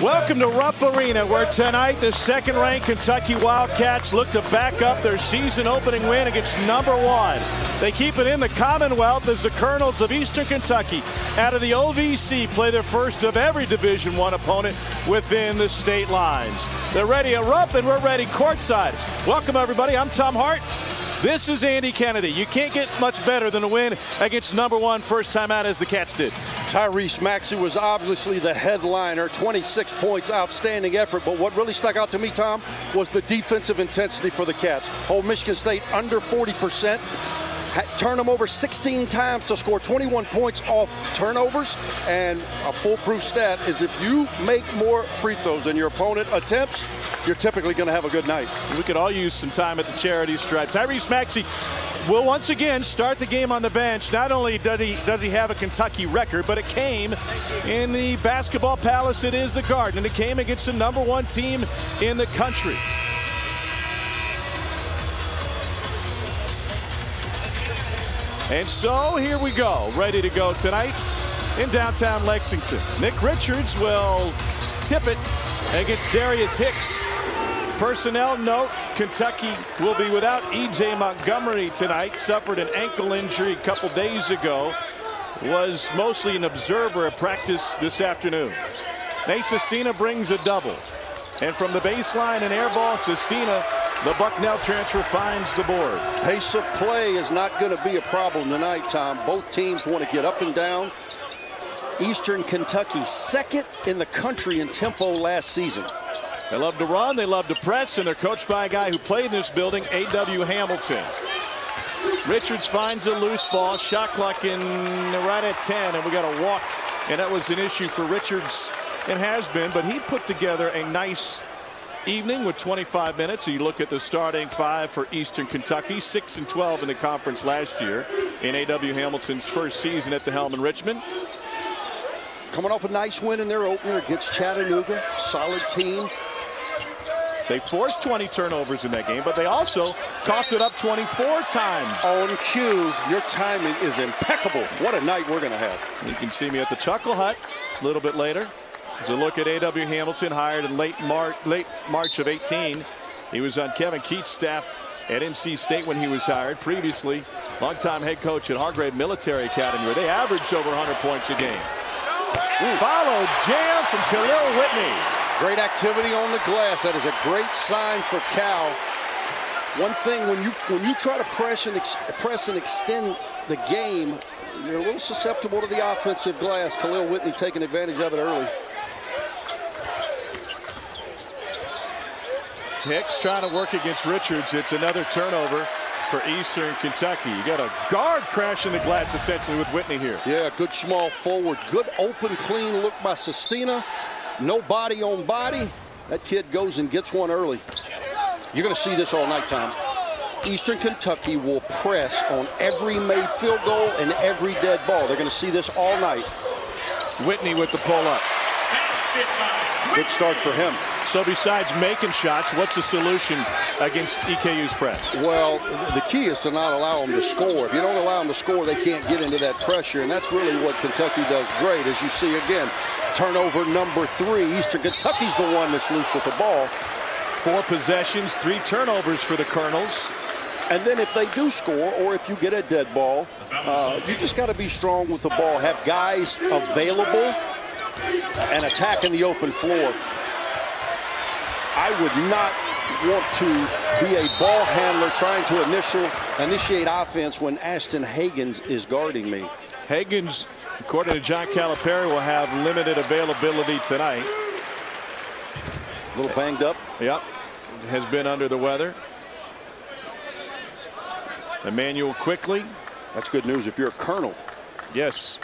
Welcome to Rupp Arena, where tonight the second-ranked Kentucky Wildcats look to back up their season-opening win against #1. They keep it in the Commonwealth as the Colonels of Eastern Kentucky out of the OVC play their first of every Division I opponent within the state lines. They're ready at Rupp, and we're ready courtside. Welcome, everybody. I'm Tom Hart. This is Andy Kennedy. You can't get much better than a win against #1 first time out as the Cats did. Tyrese Maxey was obviously the headliner. 26 points, outstanding effort. But what really stuck out to me, Tom, was the defensive intensity for the Cats. Hold Michigan State under 40%. Turn them over 16 times to score 21 points off turnovers. And a foolproof stat is if you make more free throws than your opponent attempts, you're typically going to have a good night. We could all use some time at the charity stripe. Tyrese Maxey will once again start the game on the bench. Not only does he have a Kentucky record, but it came in the basketball palace. It is the Garden, and it came against the #1 team in the country. And so here we go, ready to go tonight in downtown Lexington. Nick Richards will tip it against Darius Hicks. Personnel note, Kentucky will be without E.J. Montgomery tonight. Suffered an ankle injury a couple days ago. Was mostly an observer at practice this afternoon. Nate Sestina brings a double. And from the baseline, an air ball, Sestina, the Bucknell transfer, finds the board. Pace of play is not going to be a problem tonight, Tom. Both teams want to get up and down. Eastern Kentucky, second in the country in tempo last season. They love to run, they love to press, and they're coached by a guy who played in this building, A.W. Hamilton. Richards finds a loose ball, shot clock in right at 10, and we got a walk, and that was an issue for Richards. It has been, but he put together a nice evening with 25 minutes. You look at the starting five for Eastern Kentucky, 6-12 in the conference last year in A.W. Hamilton's first season at the helm in Richmond. Coming off a nice win in their opener against Chattanooga, solid team. They forced 20 turnovers in that game, but they also coughed it up 24 times. On cue, your timing is impeccable. What a night we're going to have. You can see me at the Chuckle Hut a little bit later. As a look at A.W. Hamilton, hired in late March of 18. He was on Kevin Keats' staff at NC State when he was hired. Previously, longtime head coach at Hargrave Military Academy, where they averaged over 100 points a game. Followed jam from Khalil Whitney. Great activity on the glass. That is a great sign for Cal. One thing, when you try to press and extend the game, you're a little susceptible to the offensive glass. Khalil Whitney taking advantage of it early. Hicks trying to work against Richards. It's another turnover for Eastern Kentucky. You got a guard crashing the glass essentially with Whitney here. Yeah, good small forward. Good open, clean look by Sestina. No body on body. That kid goes and gets one early. You're going to see this all night, Tom. Eastern Kentucky will press on every made field goal and every dead ball. They're going to see this all night. Whitney with the pull-up. Good start for him. So besides making shots, what's the solution against EKU's press? Well, the key is to not allow them to score. If you don't allow them to score, they can't get into that pressure, and that's really what Kentucky does great. As you see again, turnover number 3. Eastern Kentucky's the one that's loose with the ball. 4 possessions, 3 turnovers for the Colonels. And then if they do score, or if you get a dead ball, you just got to be strong with the ball. Have guys available and attack in the open floor. I would not want to be a ball handler trying to initiate offense when Ashton Hagans is guarding me. Hagans, according to John Calipari, will have limited availability tonight. A little banged up. Yep, has been under the weather. Emmanuel quickly. That's good news if you're a Colonel. Yes.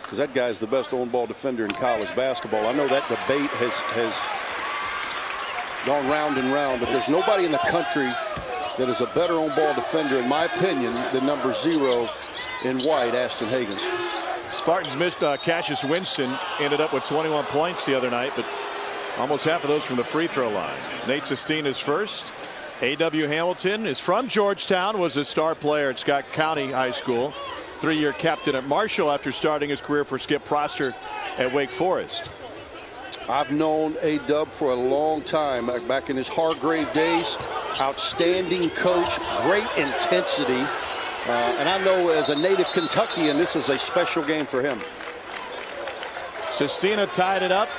Because that guy's the best on-ball defender in college basketball. I know that debate has gone round and round, but there's nobody in the country that is a better on-ball defender, in my opinion, than number 0 in white, Ashton Hagans. Spartans missed Cassius Winston, ended up with 21 points the other night, but almost half of those from the free throw line. Nate Sestina is first. A.W. Hamilton is from Georgetown, was a star player at Scott County High School. 3-year captain at Marshall after starting his career for Skip Prosser at Wake Forest. I've known A-Dub for a long time, back in his Hargrave days. Outstanding coach, great intensity. And I know as a native Kentuckian, this is a special game for him. Sestina tied it up,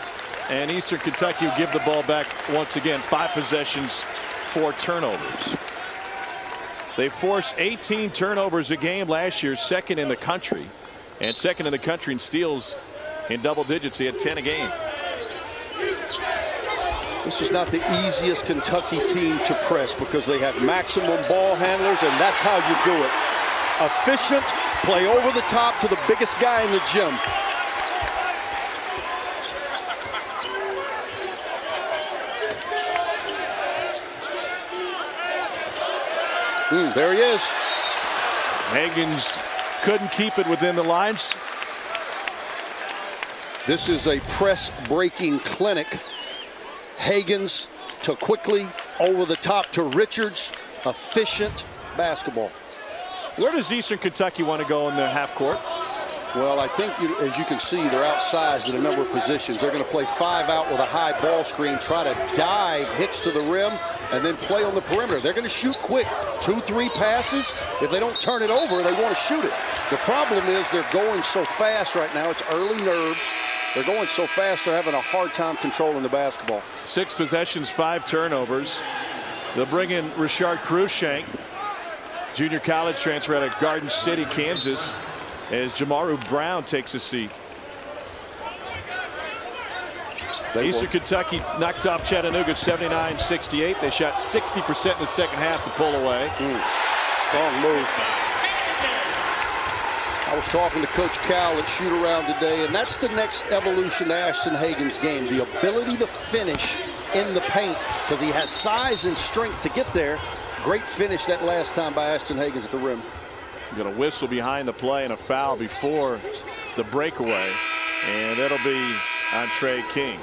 and Eastern Kentucky will give the ball back once again. 5 possessions, 4 turnovers. They forced 18 turnovers a game last year, second in the country, and second in the country in steals in double digits. He had 10 a game. This is not the easiest Kentucky team to press because they have maximum ball handlers, and that's how you do it. Efficient, play over the top to the biggest guy in the gym. There he is. Hagens couldn't keep it within the lines. This is a press-breaking clinic. Hagens to quickly over the top to Richards. Efficient basketball. Where does Eastern Kentucky want to go in the half court? Well, I think, as you can see, they're outsized in a number of positions. They're going to play 5 out with a high ball screen, try to dive Hicks to the rim, and then play on the perimeter. They're going to shoot quick. 2-3 passes. If they don't turn it over, they want to shoot it. The problem is they're going so fast right now. It's early nerves. They're going so fast, they're having a hard time controlling the basketball. 6 possessions, 5 turnovers. They'll bring in Rashard Cruikshank, junior college transfer out of Garden City, Kansas, as Jamaru Brown takes a seat. Eastern Kentucky knocked off Chattanooga 79-68. They shot 60% in the second half to pull away. Strong move. I was talking to Coach Cal at shoot-around today, and that's the next evolution to Ashton Hagens' game, the ability to finish in the paint, because he has size and strength to get there. Great finish that last time by Ashton Hagens at the rim. Got a whistle behind the play and a foul before the breakaway, and that'll be on Trey King.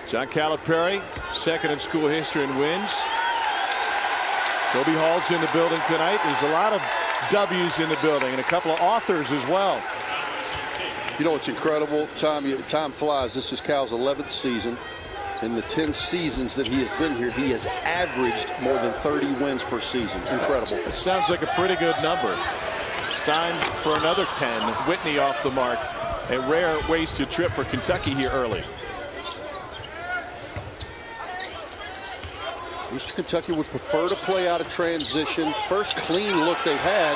John Calipari, second in school history in wins. Kobe Hall's in the building tonight. There's a lot of W's in the building and a couple of authors as well. You know, it's incredible. Time flies. This is Cal's 11th season. In the 10 seasons that he has been here, he has averaged more than 30 wins per season. Incredible. It sounds like a pretty good number. Signed for another 10. Whitney off the mark. A rare wasted trip for Kentucky here early. Eastern Kentucky would prefer to play out of transition. First clean look they've had.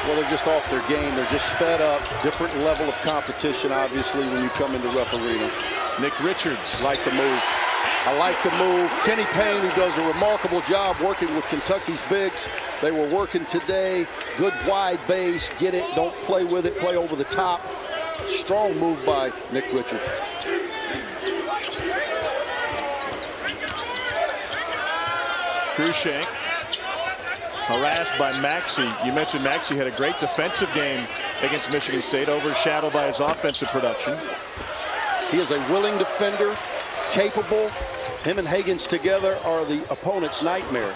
Well, they're just off their game. They're just sped up. Different level of competition, obviously, when you come into Rupp Arena. Nick Richards. Like the move. I like the move. Kenny Payne, who does a remarkable job working with Kentucky's bigs. They were working today. Good wide base. Get it. Don't play with it. Play over the top. Strong move by Nick Richards. Cruikshank harassed by Maxey. You mentioned Maxey had a great defensive game against Michigan State, overshadowed by his offensive production. He is a willing defender, capable. Him and Hagens together are the opponent's nightmare.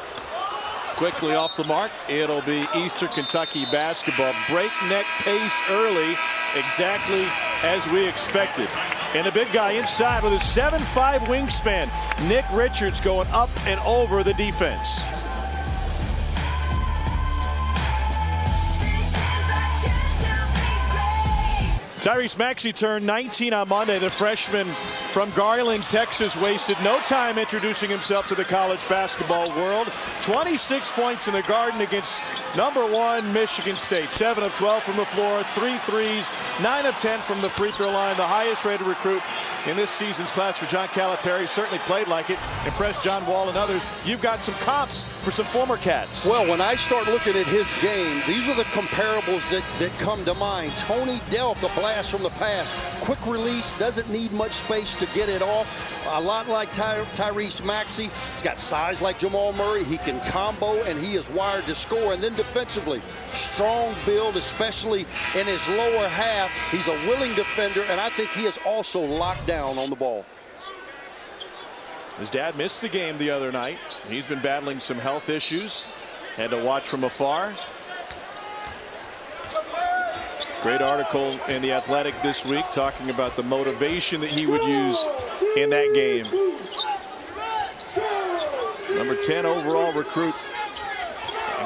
Quickly off the mark, it'll be Eastern Kentucky basketball. Breakneck pace early, exactly as we expected. And the big guy inside with a 7'5" wingspan. Nick Richards going up and over the defense. Tyrese Maxey turned 19 on Monday. The freshman from Garland, Texas, wasted no time introducing himself to the college basketball world. 26 points in the Garden against #1 Michigan State. 7 of 12 from the floor, 3 threes, 9 of 10 from the free throw line. The highest rated recruit in this season's class for John Calipari. Certainly played like it. Impressed John Wall and others. You've got some comps for some former Cats. Well, when I start looking at his game, these are the comparables that come to mind. Tony Delk, a blast from the past. Quick release, doesn't need much space to get it off. A lot like Tyrese Maxey. He's got size like Jamal Murray. He can combo, and he is wired to score. And then defensively, strong build, especially in his lower half. He's a willing defender, and I think he is also locked down on the ball. His dad missed the game the other night. He's been battling some health issues. Had to watch from afar. Great article in The Athletic this week talking about the motivation that he would use in that game. Number 10 overall recruit.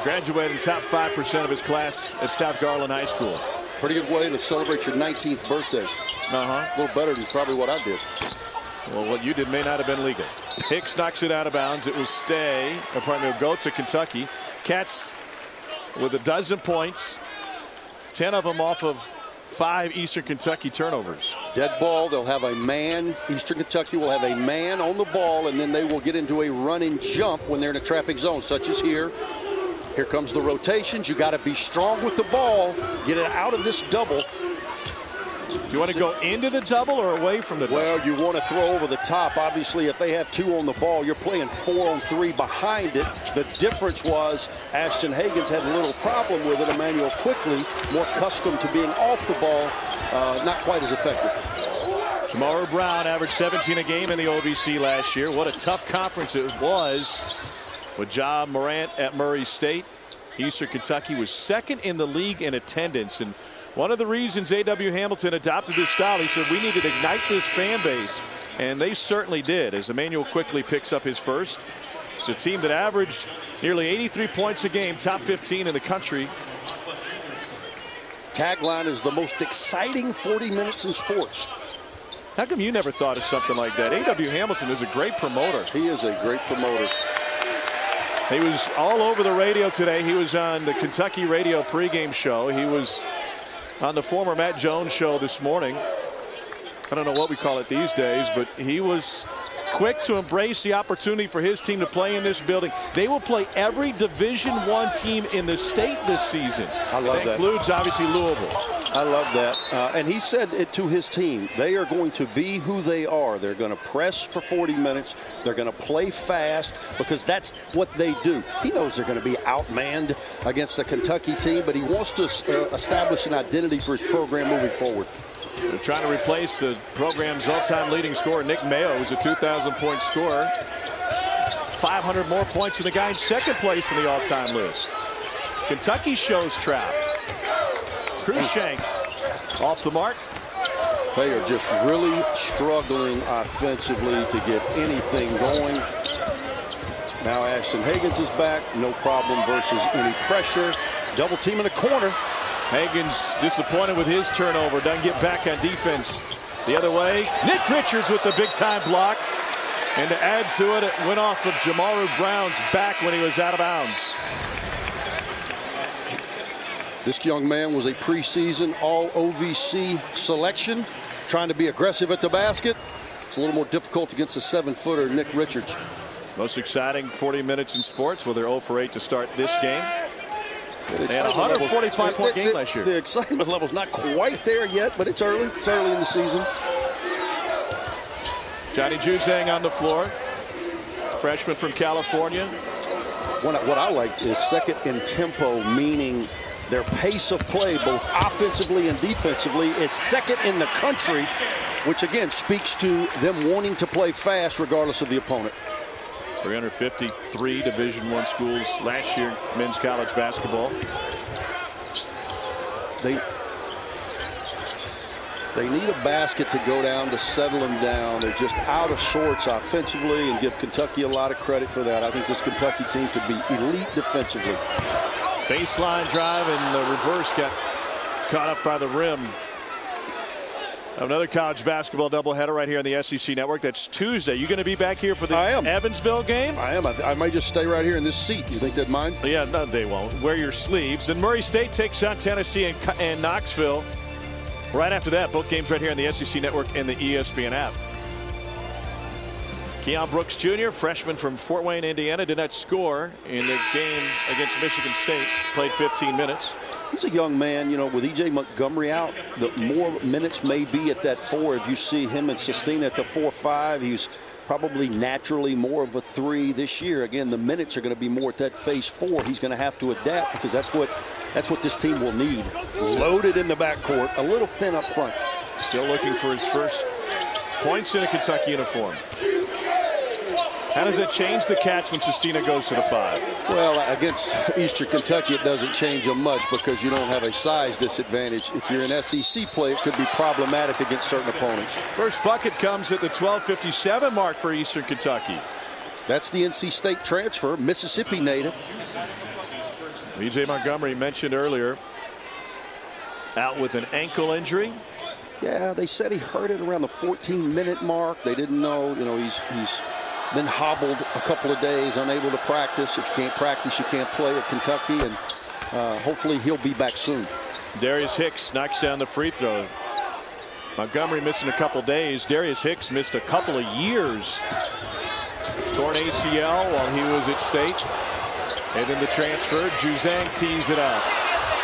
Graduated in top 5% of his class at South Garland High School. Pretty good way to celebrate your 19th birthday. A little better than probably what I did. Well, what you did may not have been legal. Hicks knocks it out of bounds. It will go to Kentucky. Cats with 12 points. 10 of them off of 5 Eastern Kentucky turnovers. Dead ball. They'll have a man. Eastern Kentucky will have a man on the ball, and then they will get into a run and jump when they're in a trapping zone, such as here. Here comes the rotations. You got to be strong with the ball. Get it out of this double. Do you want to go into the double or away from the double? Well, you want to throw over the top. Obviously, if they have 2 on the ball, you're playing 4 on 3 behind it. The difference was Ashton Hagans had a little problem with it. Emmanuel Quickly, more accustomed to being off the ball, not quite as effective. Jamar Brown averaged 17 a game in the OVC last year. What a tough conference it was with Ja Morant at Murray State. Eastern Kentucky was 2nd in the league in attendance, and one of the reasons A.W. Hamilton adopted this style, he said, we need to ignite this fan base, and they certainly did, as Emmanuel Quickly picks up his first. It's a team that averaged nearly 83 points a game, top 15 in the country. Tagline is the most exciting 40 minutes in sports. How come you never thought of something like that? A.W. Hamilton is a great promoter. He is a great promoter. He was all over the radio today. He was on the Kentucky radio pregame show. He was on the former Matt Jones show this morning. I don't know what we call it these days, but he was quick to embrace the opportunity for his team to play in this building. They will play every Division I team in the state this season. I love that. That includes, obviously, Louisville. I love that. And he said it to his team. They are going to be who they are. They're going to press for 40 minutes. They're going to play fast because that's what they do. He knows they're going to be outmanned against a Kentucky team, but he wants to establish an identity for his program moving forward. They're trying to replace the program's all-time leading scorer, Nick Mayo, who's a 2,000-point scorer. 500 more points than the guy in 2nd place in the all-time list. Kentucky shows trap. Cruikshank off the mark. They are just really struggling offensively to get anything going. Now Ashton Hagans is back. No problem versus any pressure. Double team in the corner. Hagans disappointed with his turnover. Doesn't get back on defense. The other way, Nick Richards with the big-time block. And to add to it, it went off of Jamaru Brown's back when he was out of bounds. This young man was a preseason all-OVC selection, trying to be aggressive at the basket. It's a little more difficult against a 7-footer, Nick Richards. Most exciting 40 minutes in sports. Well, they're 0 for 8 to start this game. They had a 145-point game last year. The excitement level's not quite there yet, but it's early. It's early in the season. Johnny Juzang on the floor. Freshman from California. What I like is second in tempo, meaning their pace of play, both offensively and defensively, is second in the country, which again speaks to them wanting to play fast regardless of the opponent. 353 Division I schools last year, men's college basketball. They need a basket to go down to settle them down. They're just out of sorts offensively, and give Kentucky a lot of credit for that. I think this Kentucky team could be elite defensively. Baseline drive, and the reverse got caught up by the rim. Another college basketball doubleheader right here on the SEC Network. That's Tuesday. You going to be back here for the Evansville game? I am. I might just stay right here in this seat. You think they'd mind? Yeah, no, they won't. Wear your sleeves. And Murray State takes on Tennessee and Knoxville. Right after that, both games right here on the SEC Network and the ESPN app. Keon Brooks Jr., freshman from Fort Wayne, Indiana, did not score in the game against Michigan State. Played 15 minutes. He's a young man, you know, with E.J. Montgomery out, the more minutes may be at that 4. If you see him and Sestina at the 4-5, he's probably naturally more of a 3 this year. Again, the minutes are going to be more at that phase 4. He's going to have to adapt because that's what this team will need. Loaded in the backcourt, a little thin up front. Still looking for his first points in a Kentucky uniform. How does that change the catch when Sestina goes to the 5? Well, against Eastern Kentucky, it doesn't change them much because you don't have a size disadvantage. If you're in SEC play, it could be problematic against certain opponents. First bucket comes at the 12:57 mark for Eastern Kentucky. That's the NC State transfer, Mississippi native. B.J. Montgomery mentioned earlier, out with an ankle injury. Yeah, they said he hurt it around the 14-minute mark. They didn't know, he's been hobbled a couple of days, unable to practice. If you can't practice, you can't play at Kentucky, and hopefully he'll be back soon. Darius Hicks knocks down the free throw. Montgomery missing a couple days. Darius Hicks missed a couple of years. Torn ACL while he was at State. And then the transfer, Juzang tees it out.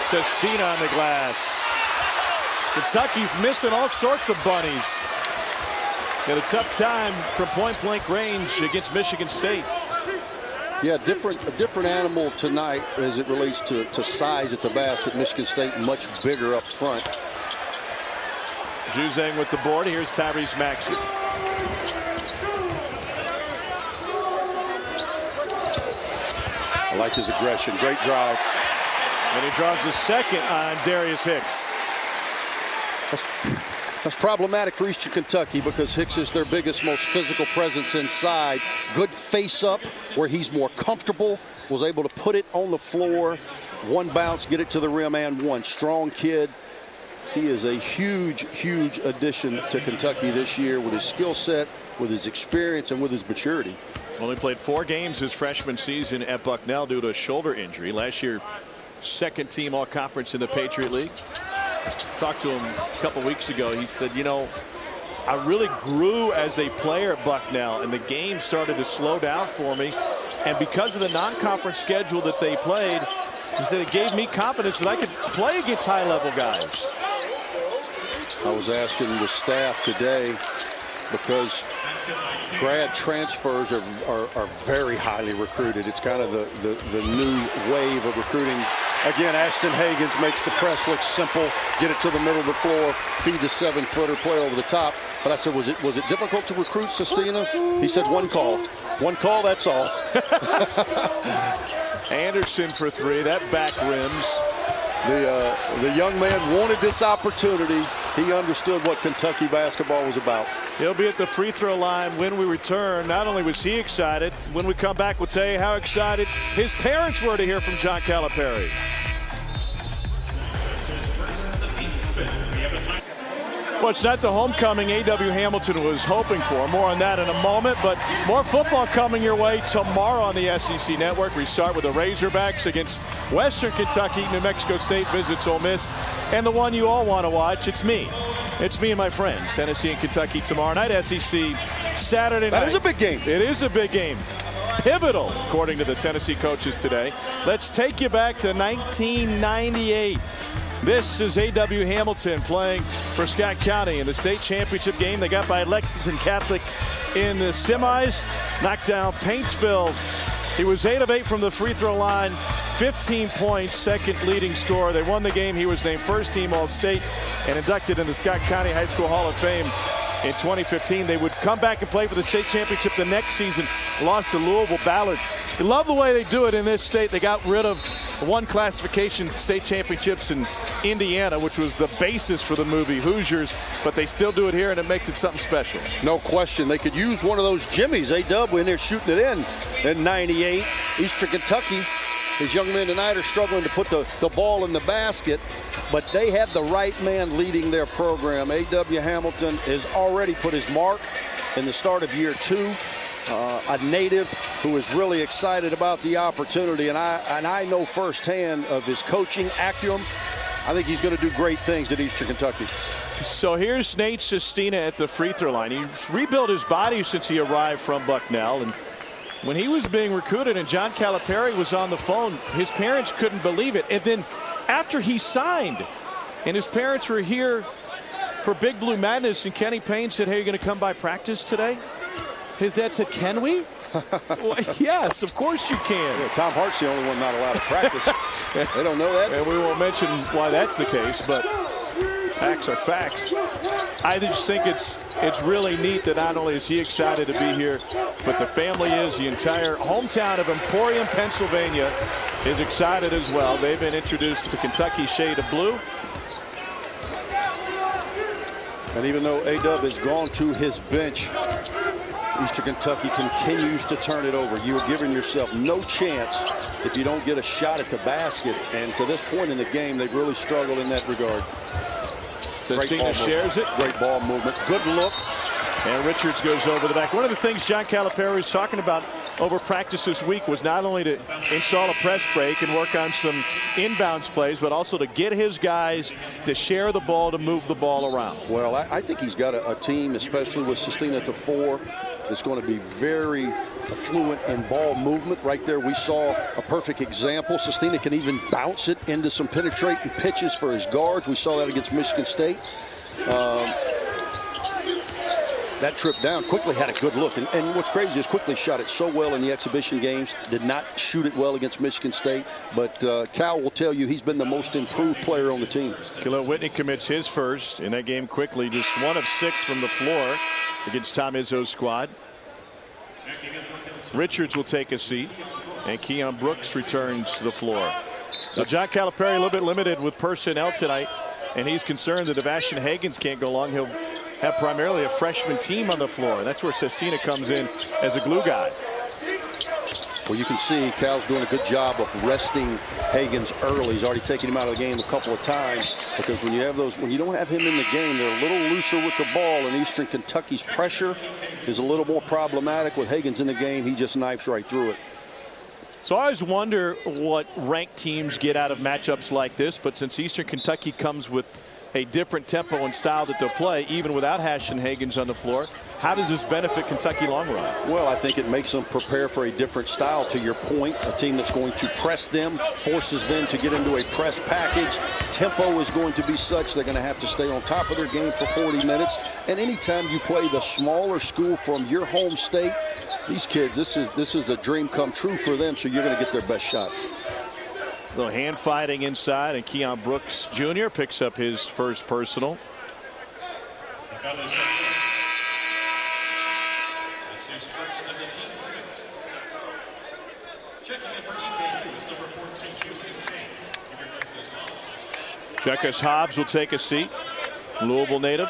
Sestina on the glass. Kentucky's missing all sorts of bunnies. Had a tough time from point-blank range against Michigan State. Yeah, a different animal tonight as it relates to size at the basket. Michigan State much bigger up front. Juzang with the board. Here's Tyrese Maxey. I like his aggression. Great drive. And he draws a second on Darius Hicks. That's problematic for Eastern Kentucky because Hicks is their biggest, most physical presence inside. Good face-up where he's more comfortable. Was able to put it on the floor. One bounce, get it to the rim and one. Strong kid. He is a huge, huge addition to Kentucky this year with his skill set, with his experience, and with his maturity. Only played 4 games his freshman season at Bucknell due to a shoulder injury. Last year, second team all-conference in the Patriot League. Talked to him a couple weeks ago. He said, I really grew as a player at Bucknell, and the game started to slow down for me. And because of the non-conference schedule that they played, he said it gave me confidence that I could play against high-level guys. I was asking the staff today because grad transfers are very highly recruited. It's kind of the new wave of recruiting. Again, Ashton Hagans makes the press look simple. Get it to the middle of the floor. Feed the 7-footer. Play over the top. But I said, was it difficult to recruit Sestina? He said, one call. One call, that's all. Anderson for 3. That back rims. The young man wanted this opportunity. He understood what Kentucky basketball was about. He'll be at the free throw line when we return. Not only was he excited, when we come back, we'll tell you how excited his parents were to hear from John Calipari. Well, it's not the homecoming A.W. Hamilton was hoping for. More on that in a moment, but more football coming your way tomorrow on the SEC Network. We start with the Razorbacks against Western Kentucky. New Mexico State visits Ole Miss. And the one you all want to watch, it's me. It's me and my friends. Tennessee and Kentucky tomorrow night. SEC Saturday night. That is a big game. It is a big game. Pivotal, according to the Tennessee coaches today. Let's take you back to 1998. This is A.W. Hamilton playing for Scott County in the state championship game. They got by Lexington Catholic in the semis. Knocked down Paintsville. He was 8 of 8 from the free throw line. 15 points, second leading scorer. They won the game. He was named first team All-State and inducted in the Scott County High School Hall of Fame in 2015. They would come back and play for the state championship the next season. Lost to Louisville Ballard. I love the way they do it in this state. They got rid of one classification state championships in Indiana, which was the basis for the movie Hoosiers, but they still do it here, and it makes it something special. No question. They could use one of those jimmies. A-Dub when they're shooting it in 98. Eastern Kentucky, his young men tonight are struggling to put the ball in the basket, but they had the right man leading their program. A.W. Hamilton has already put his mark in the start of year 2. A native who is really excited about the opportunity, and I know firsthand of his coaching acumen. I think he's going to do great things at Eastern Kentucky. So here's Nate Sestina at the free throw line. He's rebuilt his body since he arrived from Bucknell, and when he was being recruited and John Calipari was on the phone, his parents couldn't believe it. And then after he signed and his parents were here for Big Blue Madness, and Kenny Payne said, "Hey, you're going to come by practice today?" His dad said, "Can we?" Well, yes, of course you can. Yeah, Tom Hart's the only one not allowed to practice. They don't know that. And we won't mention why that's the case, but facts are facts. I just think it's really neat that not only is he excited to be here, but the family is. The entire hometown of Emporium, Pennsylvania is excited as well. They've been introduced to the Kentucky shade of blue. And even though A-Dub has gone to his bench, Eastern Kentucky continues to turn it over. You're giving yourself no chance if you don't get a shot at the basket. And to this point in the game, they've really struggled in that regard. Sestina shares it. Great ball movement. Good look. And Richards goes over the back. One of the things John Calipari was talking about over practice this week was not only to install a press break and work on some inbounds plays, but also to get his guys to share the ball, to move the ball around. Well, I think he's got a team, especially with Sestina at the 4, that's going to be very fluent in ball movement. Right there, we saw a perfect example. Sestina can even bounce it into some penetrating pitches for his guards. We saw that against Michigan State. That trip down, Quickly had a good look. And what's crazy is Quickly shot it so well in the exhibition games, did not shoot it well against Michigan State. But Cal will tell you he's been the most improved player on the team. Khalil Whitney commits his first in that game quickly. Just 1 of 6 from the floor against Tom Izzo's squad. Richards will take a seat. And Keon Brooks returns to the floor. So John Calipari a little bit limited with personnel tonight. And he's concerned that if Ashton Hagans can't go long, he'll have primarily a freshman team on the floor. That's where Sestina comes in as a glue guy. Well, you can see Cal's doing a good job of resting Hagans early. He's already taken him out of the game a couple of times, because when you have those, when you don't have him in the game, they're a little looser with the ball, and Eastern Kentucky's pressure is a little more problematic. With Hagans in the game, he just knifes right through it. So I always wonder what ranked teams get out of matchups like this, but since Eastern Kentucky comes with a different tempo and style that they'll play, even without Ashton Hagans on the floor, how does this benefit Kentucky long run? Well, I think it makes them prepare for a different style, to your point. A team that's going to press them, forces them to get into a press package. Tempo is going to be such they're going to have to stay on top of their game for 40 minutes. And anytime you play the smaller school from your home state, these kids, this is a dream come true for them, so you're going to get their best shot. A little hand fighting inside, and Keon Brooks Jr. picks up his first personal. Jekis Hobbs will take a seat. Louisville native.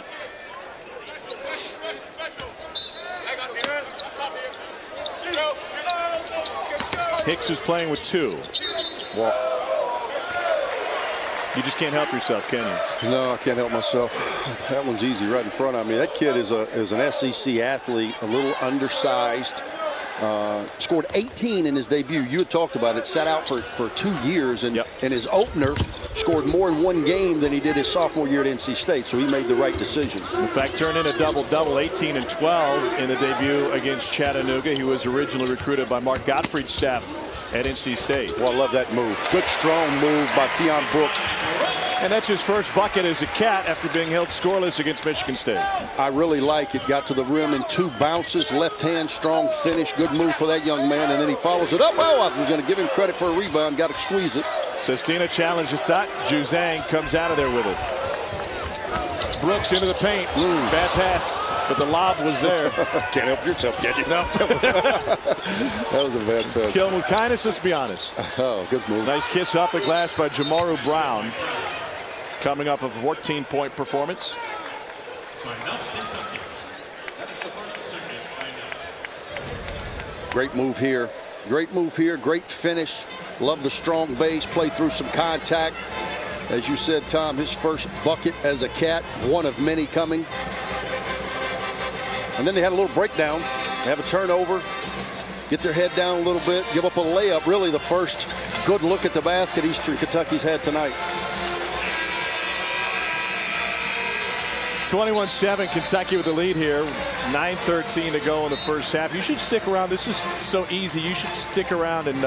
Hicks is playing with 2. Well, you just can't help yourself, can you? No, I can't help myself. That one's easy right in front of me. That kid is an SEC athlete, a little undersized. Scored 18 in his debut. You had talked about it. Sat out for 2 years, and in his opener scored more in 1 game than he did his sophomore year at NC State. So he made the right decision. In fact, turned in a double-double, 18 and 12 in the debut against Chattanooga. He was originally recruited by Mark Gottfried's staff at NC State. Well, I love that move. Good, strong move by Keon Brooks. And that's his first bucket as a Cat after being held scoreless against Michigan State. I really like it. Got to the rim in 2 bounces. Left hand, strong finish. Good move for that young man. And then he follows it up. Oh, I was going to give him credit for a rebound. Got to squeeze it. Sestina challenged the shot. Juzang comes out of there with it. Brooks into the paint. Bad pass, but the lob was there. Can't help yourself, can you? No. That was a bad pass. Kill him with kindness, let's be honest. Oh, good move. Nice kiss off the glass by Jamaru Brown. Coming off of a 14-point performance. Great move here. Great move here. Great finish. Love the strong base. Play through some contact. As you said, Tom, his first bucket as a Cat. 1 of many coming. And then they had a little breakdown. They have a turnover. Get their head down a little bit. Give up a layup. Really the first good look at the basket Eastern Kentucky's had tonight. 21-7, Kentucky with the lead here. 9:13 to go in the first half. You should stick around. This is so easy. You should stick around and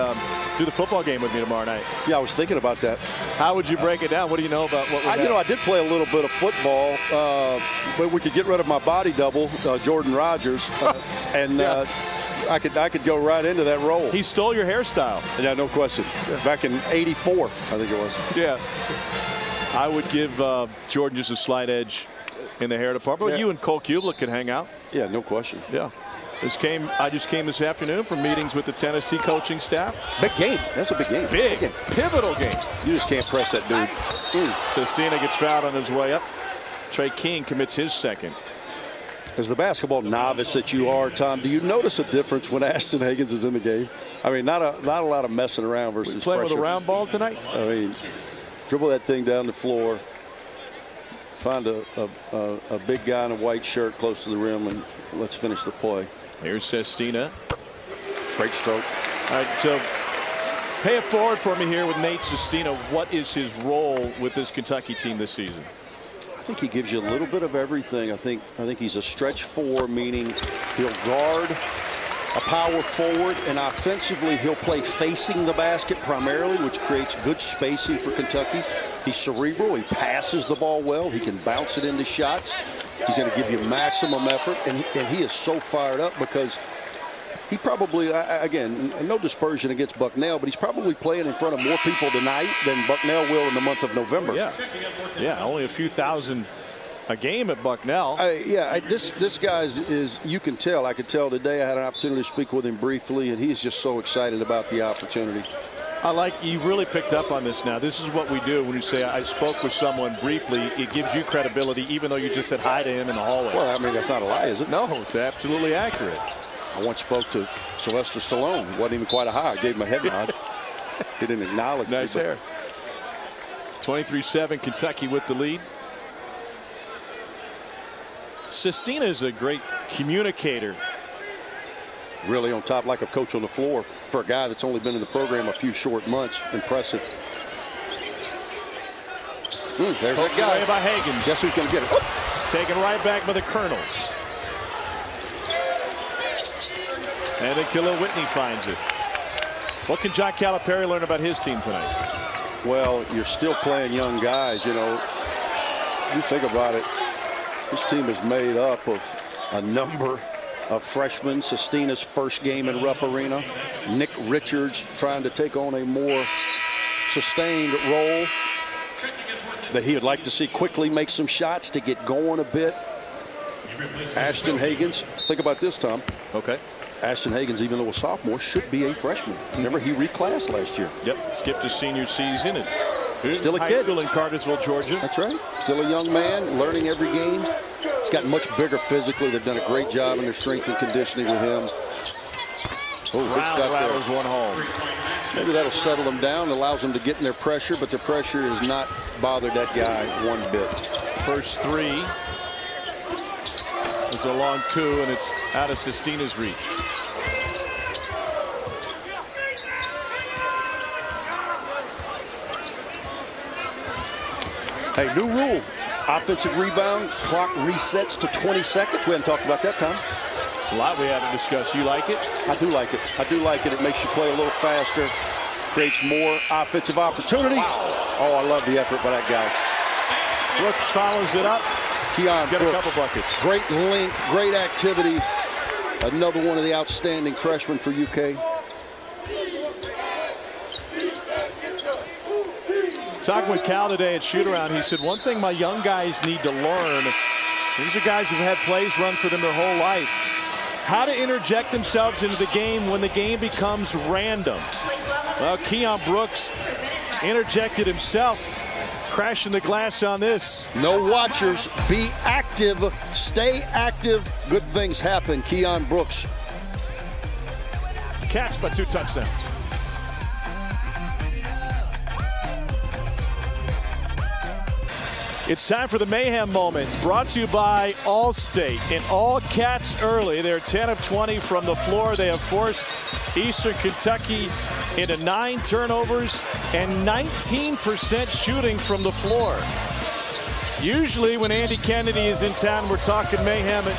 do the football game with me tomorrow night. Yeah, I was thinking about that. How would you break it down? What do you know about what we're I did play a little bit of football, but we could get rid of my body double, Jordan Rogers, and I could go right into that role. He stole your hairstyle. Yeah, no question. Back in '84, I think it was. Yeah. I would give Jordan just a slight edge. in the hair department. But you and Cole Kublik can hang out. Yeah, no question. Yeah. I just came this afternoon from meetings with the Tennessee coaching staff. Big game. That's a big game. Big game. Pivotal game. You just can't press that dude. Sestina gets fouled on his way up. Trey King commits his second. As the basketball novice that you are, Tom, do you notice a difference when Ashton Higgins is in the game? I mean, not a lot of messing around versus pressure. Playing with a round ball tonight? I mean, dribble that thing down the floor, find a big guy in a white shirt close to the rim, and let's finish the play. Here's Sestina. Great stroke. All right, so pay it forward for me here with Nate Sestina. What is his role with this Kentucky team this season? I think he gives you a little bit of everything. I think he's a stretch four, meaning he'll guard a power forward, and offensively he'll play facing the basket primarily, which creates good spacing for Kentucky. He's cerebral. He passes the ball well. He can bounce it into shots. He's going to give you maximum effort, and he is so fired up because he probably, again, no dispersion against Bucknell, but he's probably playing in front of more people tonight than Bucknell will in the month of November. Yeah, only a few thousand a game at Bucknell. This guy is, you can tell. I could tell today. I had an opportunity to speak with him briefly, and he's just so excited about the opportunity. You've really picked up on this now. This is what we do when you say, I spoke with someone briefly. It gives you credibility, even though you just said hi to him in the hallway. Well, I mean, that's not a lie, is it? No, it's absolutely accurate. I once spoke to Sylvester Stallone. It wasn't even quite a hi. I gave him a head nod. He didn't acknowledge me. Nice hair. 23-7, Kentucky with the lead. Sestina is a great communicator. Really on top, like a coach on the floor for a guy that's only been in the program a few short months. Impressive. There's that guy. Away by Higgins. Guess who's going to get it? Taken right back by the Colonels. And then Khalil Whitney finds it. What can John Calipari learn about his team tonight? Well, you're still playing young guys. You know, you think about it. This team is made up of a number of freshmen. Sestina's first game in Rupp Arena. Nick Richards trying to take on a more sustained role that he would like to see quickly make some shots to get going a bit. Ashton Higgins. Think about this, Tom. Okay. Ashton Higgins, even though a sophomore, should be a freshman. Remember, he reclassed last year. Yep, skipped his senior season. And still a high kid. School in Cartersville, Georgia. That's right. Still a young man, learning every game. He's gotten much bigger physically. They've done a great job in their strength and conditioning with him. Brown rattles one home. Maybe that'll settle them down, allows them to get in their pressure, but the pressure has not bothered that guy one bit. First three. It's a long two, and it's out of Sestina's reach. Hey, new rule. Offensive rebound, clock resets to 20 seconds. We haven't talked about that, Tom. It's a lot we haven't discussed. You like it? I do like it. I do like it. It makes you play a little faster, creates more offensive opportunities. Wow. Oh, I love the effort by that guy. Brooks follows it up. Keon Get Brooks. a couple buckets. Great length, great activity. Another one of the outstanding freshmen for UK. Talking with Cal today at shoot-around, he said one thing my young guys need to learn, these are guys who've had plays run for them their whole life, how to interject themselves into the game when the game becomes random. Well, Keon Brooks interjected himself, crashing the glass on this. No watchers. Be active. Stay active. Good things happen. Keon Brooks. Catch by 2 touchdowns. It's time for the Mayhem Moment, brought to you by Allstate. In all Cats early, they're 10 of 20 from the floor. They have forced Eastern Kentucky into 9 turnovers and 19% shooting from the floor. Usually when Andy Kennedy is in town, we're talking Mayhem. It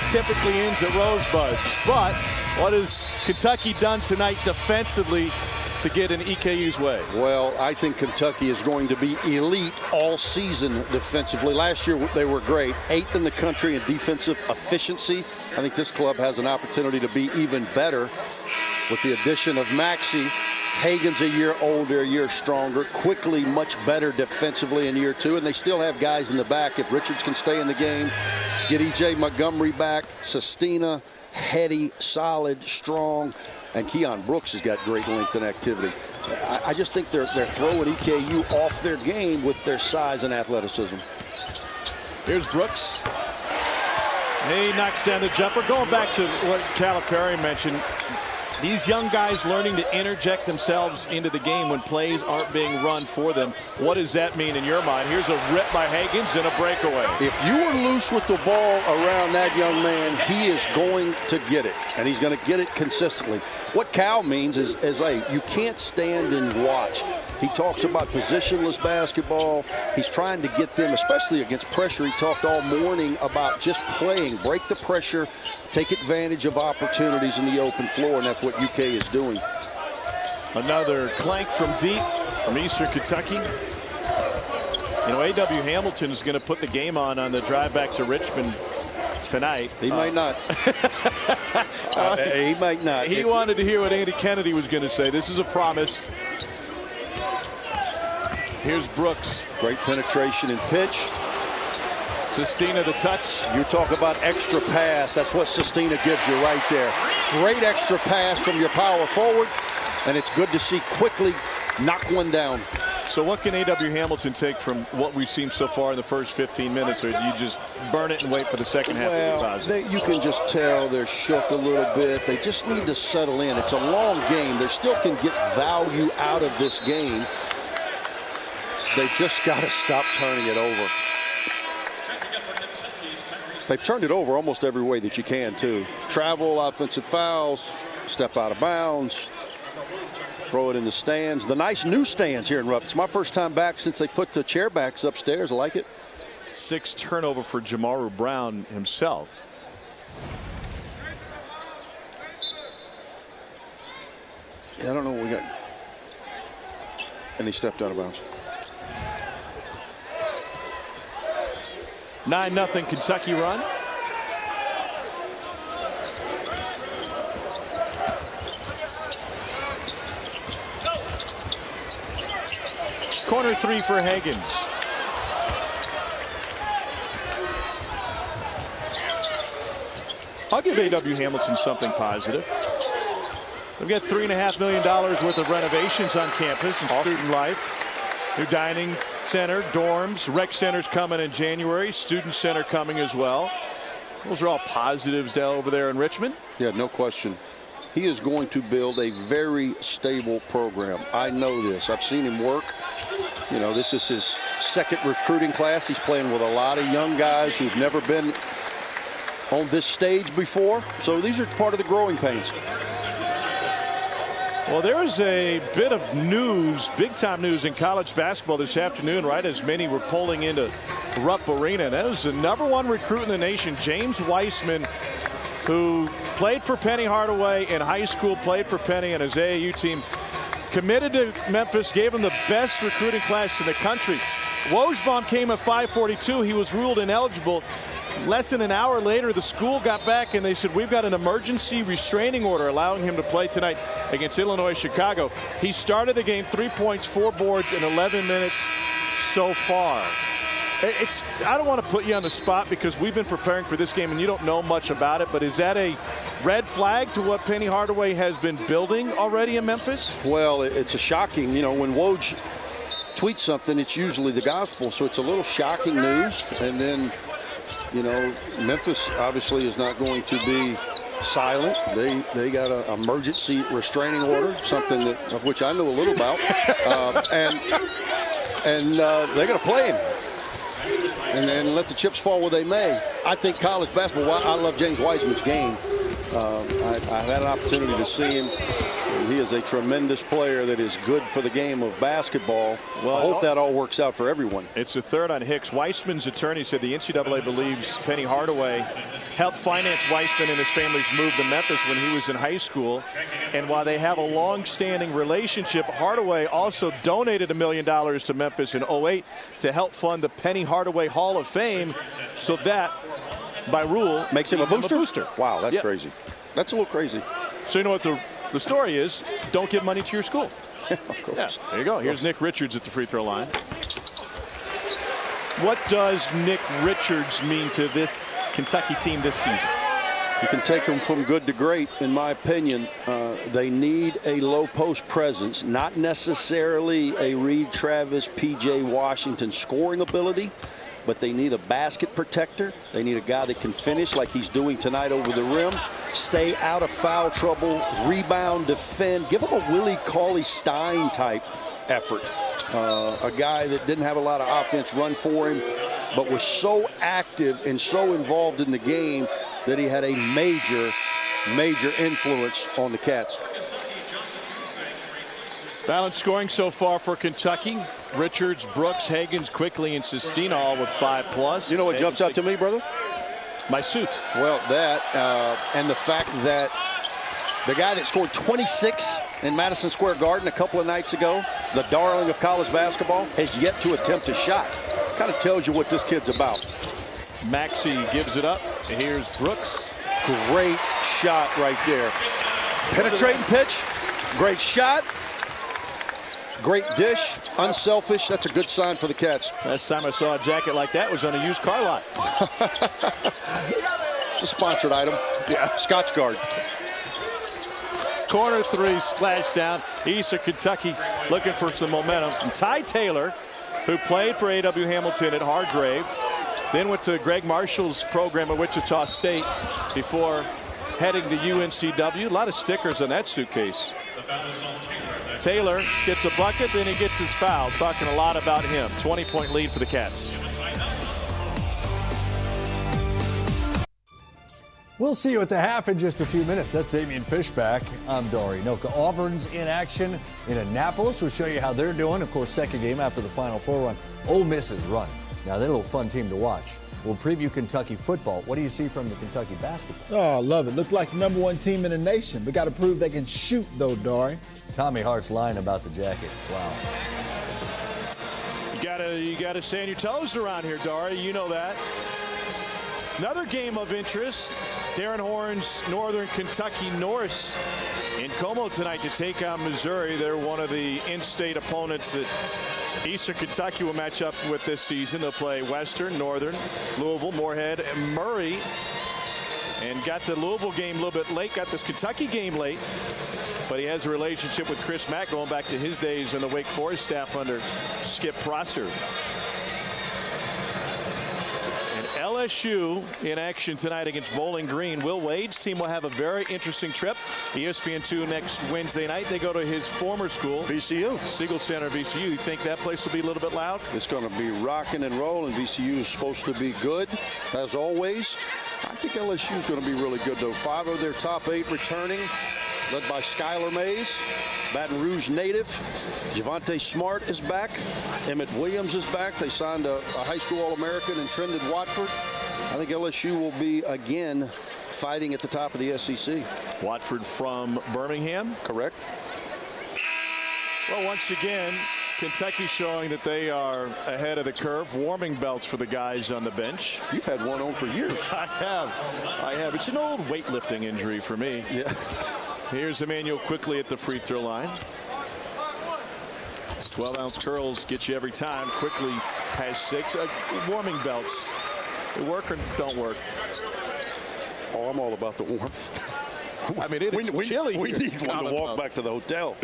typically ends at Rosebuds. But what has Kentucky done tonight defensively to get in EKU's way? Well, I think Kentucky is going to be elite all season defensively. Last year they were great, 8th in the country in defensive efficiency. I think this club has an opportunity to be even better with the addition of Maxey Hagen's a year older, a year stronger, quickly much better defensively in year 2, and they still have guys in the back. If Richards can stay in the game, get E.J. Montgomery back, Sestina, heady, solid, strong, and Keon Brooks has got great length and activity. I just think they're throwing EKU off their game with their size and athleticism. Here's Brooks. He knocks down the jumper. Going back to what Calipari mentioned, these young guys learning to interject themselves into the game when plays aren't being run for them. What does that mean in your mind? Here's a rip by Hagens and a breakaway. If you are loose with the ball around that young man, he is going to get it, and he's going to get it consistently. What Cal means is hey, you can't stand and watch. He talks about positionless basketball. He's trying to get them, especially against pressure. He talked all morning about just playing, break the pressure, take advantage of opportunities in the open floor, and that's what UK is doing. Another clank from deep from Eastern Kentucky. You know, A.W. Hamilton is going to put the game on the drive back to Richmond tonight. He might not. He might not. He wanted to hear what Andy Kennedy was going to say. This is a promise. Here's Brooks. Great penetration and pitch. Sestina the touch. You talk about extra pass. That's what Sestina gives you right there. Great extra pass from your power forward, and it's good to see quickly knock one down. So what can A.W. Hamilton take from what we've seen so far in the first 15 minutes, or do you just burn it and wait for the second half to be positive? You can just tell they're shook a little bit. They just need to settle in. It's a long game. They still can get value out of this game. They just got to stop turning it over. They've turned it over almost every way that you can, too. Travel, offensive fouls, step out of bounds, throw it in the stands. The nice new stands here in Rupp. It's my first time back since they put the chair backs upstairs. I like it. 6 turnover for Jamaru Brown himself. Yeah, I don't know what we got. And he stepped out of bounds. 9-0 Kentucky run. Corner 3 for Hagens. I'll give A.W. Hamilton something positive. We've got $3.5 million worth of renovations on campus and student life. New dining center, dorms, rec centers coming in January, student center coming as well. Those are all positives down over there in Richmond. Yeah, no question. He is going to build a very stable program. I know this. I've seen him work. You know, this is his second recruiting class. He's playing with a lot of young guys who've never been on this stage before. So these are part of the growing pains. Well, there's a bit of news, big-time news in college basketball this afternoon, right as many were pulling into Rupp Arena. And that was the #1 recruit in the nation, James Wiseman, who played for Penny Hardaway in high school, played for Penny and his AAU team, committed to Memphis, gave him the best recruiting class in the country. Wojbomb came at 542. He was ruled ineligible. Less than an hour later, the school got back and they said, we've got an emergency restraining order allowing him to play tonight against Illinois Chicago. He started the game, 3 points, 4 boards in 11 minutes so far. I don't want to put you on the spot because we've been preparing for this game and you don't know much about it, but is that a red flag to what Penny Hardaway has been building already in Memphis? Well, it's a shocking, you know, when Woj tweets something, it's usually the gospel, so it's a little shocking news. And then, you know, Memphis obviously is not going to be silent. They got an emergency restraining order, something of which I know a little about, and they're going to play him. And then let the chips fall where they may. I think college basketball, I love James Wiseman's game. I've had an opportunity to see him. He is a tremendous player that is good for the game of basketball. Well, I hope that all works out for everyone. It's a third on Hicks. Weissman's attorney said the NCAA believes Penny Hardaway helped finance Weissman and his family's move to Memphis when he was in high school. And while they have a long-standing relationship, Hardaway also donated $1 million to Memphis in 2008 to help fund the Penny Hardaway Hall of Fame. So that, by rule, makes him a booster? booster. Wow, that's crazy. That's a little crazy. So you know what the The story is, don't give money to your school. Of course. Yeah, there you go. Here's Nick Richards at the free throw line. What does Nick Richards mean to this Kentucky team this season? You can take them from good to great, in my opinion. They need a low post presence, not necessarily a Reed Travis, P.J. Washington scoring ability, but they need a basket protector. They need a guy that can finish like he's doing tonight over the rim, stay out of foul trouble, rebound, defend. Give them a Willie Cauley-Stein type effort. A guy that didn't have a lot of offense run for him, but was so active and so involved in the game that he had a major influence on the Cats. Balanced scoring so far for Kentucky. Richards, Brooks, Hagens, Quickly, and Sestina all with 5+. You know what jumps out to me, brother? My suit. Well, that and the fact that the guy that scored 26 in Madison Square Garden a couple of nights ago, the darling of college basketball, has yet to attempt a shot. Kind of tells you what this kid's about. Maxey gives it up. Here's Brooks. Great shot right there. Penetrating pitch. Great shot. Great dish. Unselfish. That's a good sign for the Cats. Last time I saw a jacket like that was on a used car lot. It's a sponsored item. Yeah. Scotch Guard. Corner three, splash down. Eastern Kentucky looking for some momentum. And Ty Taylor, who played for A.W. Hamilton at Hargrave, then went to Greg Marshall's program at Wichita State before heading to UNCW. A lot of stickers on that suitcase. Taylor gets a bucket, then he gets his foul. Talking a lot about him. 20-point lead for the Cats. We'll see you at the half in just a few minutes. That's Damian Fishback. I'm Dari Noka. Auburn's in action in Annapolis. We'll show you how they're doing. Of course, second game after the Final Four run. Ole Miss's run. Now, they're a little fun team to watch. We'll preview Kentucky football. What do you see from the Kentucky basketball? Oh, I love it. Look like the #1 team in the nation. But got to prove they can shoot, though, Dari. Tommy Hart's lying about the jacket. Wow. You gotta stay on your toes around here, Dari. You know that. Another game of interest. Darren Horn's Northern Kentucky Norse in Como tonight to take on Missouri. They're one of the in-state opponents that Eastern Kentucky will match up with this season. They'll play Western, Northern, Louisville, Moorhead, and Murray. And got the Louisville game a little bit late, got this Kentucky game late. But he has a relationship with Chris Mack going back to his days in the Wake Forest staff under Skip Prosser. And LSU in action tonight against Bowling Green. Will Wade's team will have a very interesting trip. ESPN2 next Wednesday night. They go to his former school, VCU. Siegel Center, VCU. You think that place will be a little bit loud? It's going to be rocking and rolling. VCU is supposed to be good, as always. I think LSU is going to be really good, though. 5 of their top 8 returning, led by Skylar Mays, Baton Rouge native. Javonte Smart is back. Emmett Williams is back. They signed a high school All-American in Trendon Watford. I think LSU will be, again, fighting at the top of the SEC. Watford from Birmingham. Correct. Well, once again, Kentucky showing that they are ahead of the curve. Warming belts for the guys on the bench. You've had one on for years. I have. It's an old weightlifting injury for me. Yeah. Here's Emmanuel Quickly at the free throw line. 12-ounce curls get you every time. Quickly has 6. Warming belts. They work or don't work? Oh, I'm all about the warmth. I mean, it's chilly. We need one to walk Club. back to the hotel.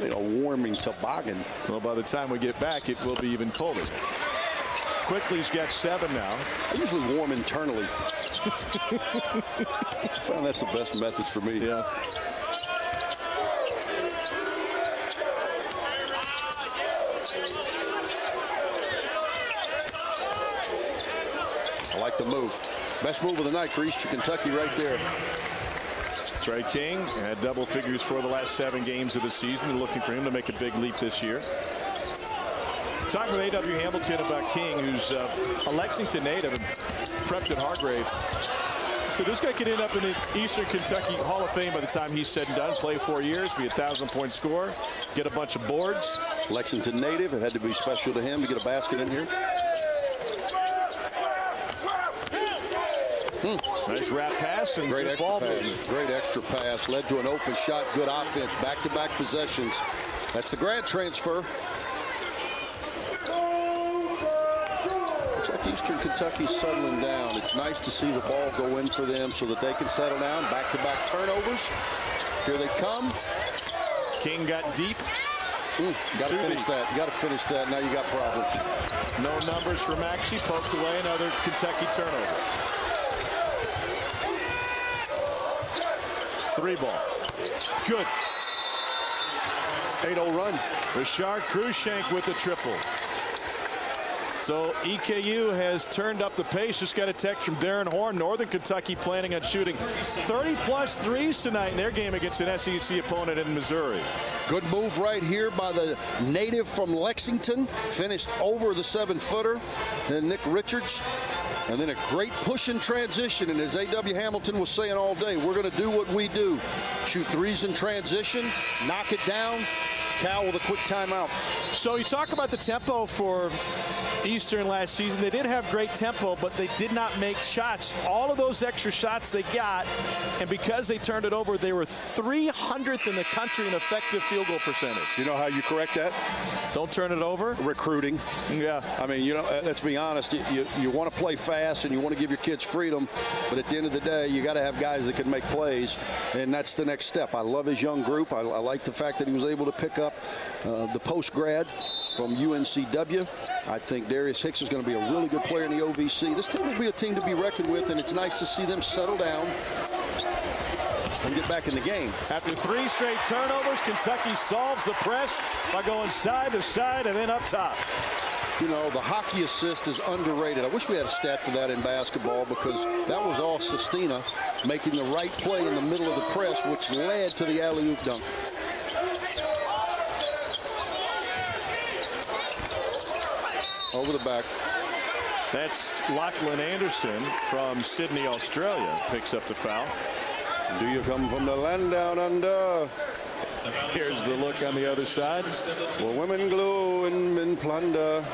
A warming toboggan. Well, by the time we get back, it will be even colder. Quickly's got 7 now. I usually warm internally. I found that's the best method for me. Yeah. I like the move. Best move of the night for Eastern Kentucky right there. Trey King had double figures for the last 7 games of the season. They're looking for him to make a big leap this year. Talking with A.W. Hamilton about King, who's a Lexington native and prepped at Hargrave. So this guy could end up in the Eastern Kentucky Hall of Fame by the time he's said and done. Play 4 years, be a 1,000-point scorer, get a bunch of boards. Lexington native. It had to be special to him to get a basket in here. Nice wrap pass and Great good extra ball pass. movement. Great extra pass. Led to an open shot. Good offense. Back-to-back possessions. That's the grad transfer. Looks like Eastern Kentucky's settling down. It's nice to see the ball go in for them so that they can settle down. Back-to-back turnovers. Here they come. King got deep. Got to finish that. You got to finish that. Now you got problems. No numbers for Maxey. Poked away. Another Kentucky turnover. 3 ball. Good. 8-0 run. Rashard Cruikshank with the triple. So EKU has turned up the pace. Just got a text from Darren Horn. Northern Kentucky planning on shooting 30-plus threes tonight in their game against an SEC opponent in Missouri. Good move right here by the native from Lexington. Finished over the 7-footer. And Nick Richards. And then a great push in transition. And as A.W. Hamilton was saying all day, we're going to do what we do. Shoot threes in transition. Knock it down. Cal with a quick timeout. So you talk about the tempo for Eastern last season. They did have great tempo, but they did not make shots. All of those extra shots they got, and because they turned it over, they were 300th in the country in effective field goal percentage. You know how you correct that? Don't turn it over. Recruiting. Yeah. I mean, you know, let's be honest. You want to play fast and you want to give your kids freedom, but at the end of the day, you got to have guys that can make plays, and that's the next step. I love his young group. I like the fact that he was able to pick up the post-grad from UNCW. I think Darius Hicks is going to be a really good player in the OVC. This team will be a team to be reckoned with, and it's nice to see them settle down and get back in the game. After 3 straight turnovers, Kentucky solves the press by going side to side and then up top. You know, the hockey assist is underrated. I wish we had a stat for that in basketball, because that was all Sestina making the right play in the middle of the press, which led to the alley-oop dunk. Over the back. That's Lachlan Anderson from Sydney, Australia. Picks up the foul. Do you come from the land down under? Here's the look on the other side. Where women glow and men plunder.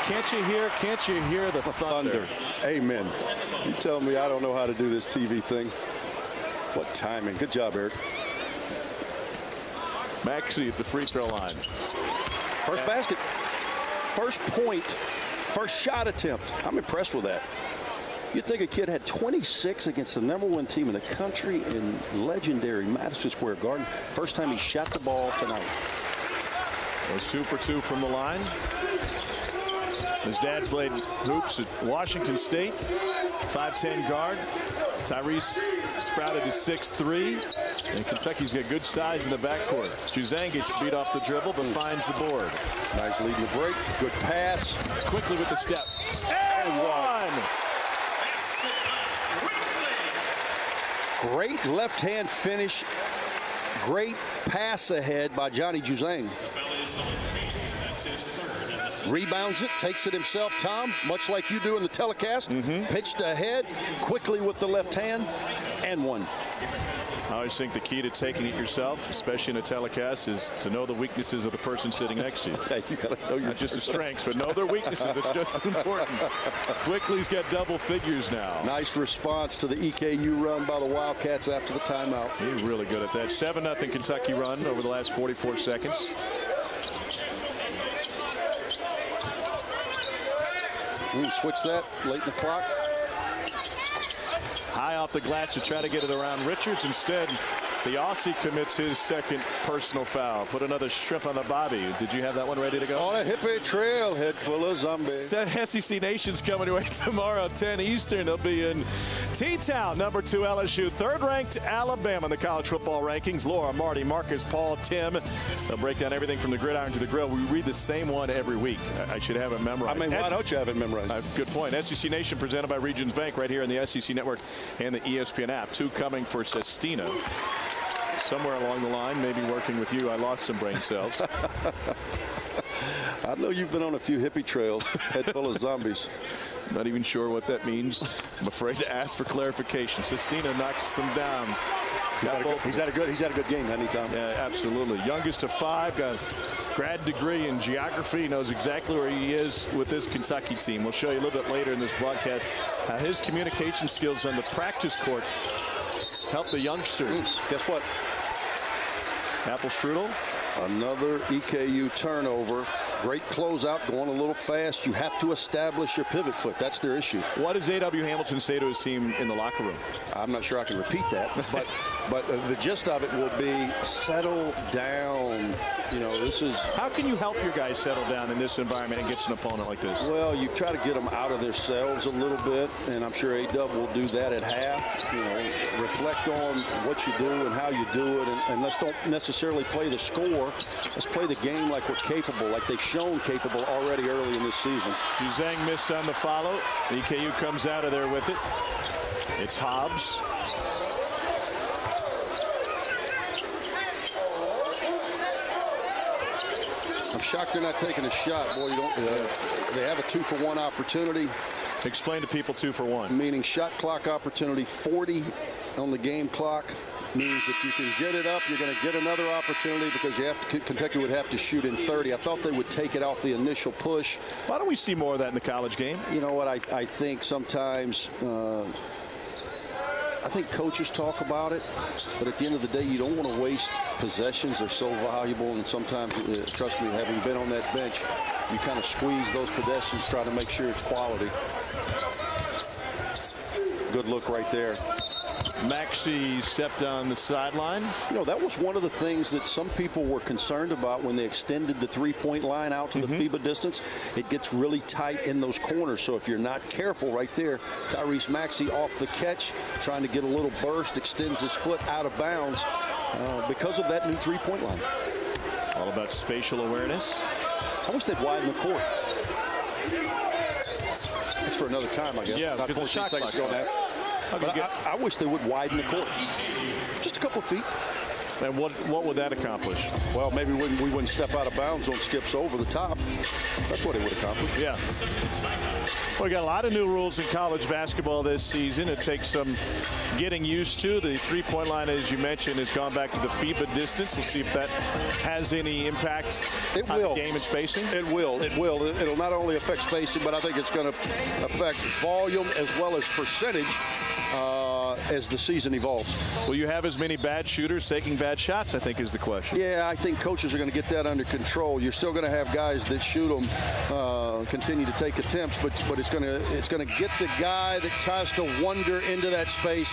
Can't you hear the thunder? Amen. You tell me I don't know how to do this TV thing. What timing. Good job, Eric. Maxey at the free throw line. First basket. First point. First shot attempt. I'm impressed with that. You'd think a kid had 26 against the #1 team in the country in legendary Madison Square Garden. First time he shot the ball tonight. A super 2 from the line. His dad played hoops at Washington State. 5'10" guard. Tyrese sprouted to 6'3". And Kentucky's got good size in the backcourt. Juzang gets beat off the dribble, but finds the board. Nice lead in the break. Good pass. Quickly with the step. And one. Great left-hand finish. Great pass ahead by Johnny Juzang. Rebounds it, takes it himself, Tom, much like you do in the telecast. Pitched ahead, quickly with the left hand, and one. I always think the key to taking it yourself, especially in a telecast, is to know the weaknesses of the person sitting next to you. Hey, you got to know your Not just the strengths, but know their weaknesses. It's just as important. Quickly's got double figures now. Nice response to the EKU run by the Wildcats after the timeout. He's really good at that. 7-0 Kentucky run over the last 44 seconds. Switch that late in the clock. High off the glass to try to get it around Richards. Instead, the Aussie commits his second personal foul. Put another shrimp on the bobby. Did you have that one ready to go? On a hippie trail, head full of zombies. SEC Nation's coming away tomorrow, 10 Eastern. They'll be in T-Town, #2 LSU, 3rd-ranked Alabama in the college football rankings. Laura, Marty, Marcus, Paul, Tim. They'll break down everything from the gridiron to the grill. We read the same one every week. I should have it memorized. I mean, why don't you have it memorized? Good point. SEC Nation presented by Regions Bank right here on the SEC Network and the ESPN app. 2 coming for Sestina. Somewhere along the line, maybe working with you, I lost some brain cells. I know you've been on a few hippie trails, head full of zombies. Not even sure what that means. I'm afraid to ask for clarification. Sestina knocks them down. He's had a good game anytime. Yeah, absolutely. Youngest of 5, got a grad degree in geography, knows exactly where he is with this Kentucky team. We'll show you a little bit later in this broadcast how his communication skills on the practice court help the youngsters. Guess what? Apple strudel. Another EKU turnover. Great closeout, going a little fast. You have to establish your pivot foot. That's their issue. What does A.W. Hamilton say to his team in the locker room? I'm not sure I can repeat that, but the gist of it will be settle down. You know, this is... How can you help your guys settle down in this environment against an opponent like this? Well, you try to get them out of themselves a little bit, and I'm sure A.W. will do that at half. You know, reflect on what you do and how you do it, and let's don't necessarily play the score. Let's play the game like we're capable, like they've shown capable already early in this season. Zhang missed on the follow. EKU comes out of there with it. It's Hobbs. I'm shocked they're not taking a shot. Boy, you don't. They have a 2-for-1 opportunity. Explain to people 2 for 1. Meaning shot clock opportunity, 40 on the game clock. Means if you can get it up, you're going to get another opportunity because you have to, Kentucky would have to shoot in 30. I thought they would take it off the initial push. Why don't we see more of that in the college game? You know what? I think sometimes I think coaches talk about it, but at the end of the day, you don't want to waste possessions. They're so valuable, and sometimes, trust me, having been on that bench, you kind of squeeze those possessions, try to make sure it's quality. Good look right there. Maxey stepped on the sideline. You know, that was one of the things that some people were concerned about when they extended the three-point line out to the FIBA distance. It gets really tight in those corners, so if you're not careful right there, Tyrese Maxey off the catch, trying to get a little burst, extends his foot out of bounds because of that new three-point line. All about spatial awareness. I wish they'd widen the court. It's for another time, I guess. Yeah, because the shot clock's on that. But I wish they would widen the court. Just a couple of feet. And what would that accomplish? Well, maybe we wouldn't step out of bounds on skips over the top. That's what it would accomplish. Yeah. Well, we got a lot of new rules in college basketball this season. It takes some getting used to. The three-point line, as you mentioned, has gone back to the FIBA distance. We'll see if that has any impact on the game and spacing. It will. It will. It'll not only affect spacing, but I think it's going to affect volume as well as percentage as the season evolves. Will you have as many bad shooters taking bad shots, I think, is the question. Yeah, I think coaches are going to get that under control. You're still going to have guys that shoot them, continue to take attempts, but it's going to get the guy that tries to wander into that space.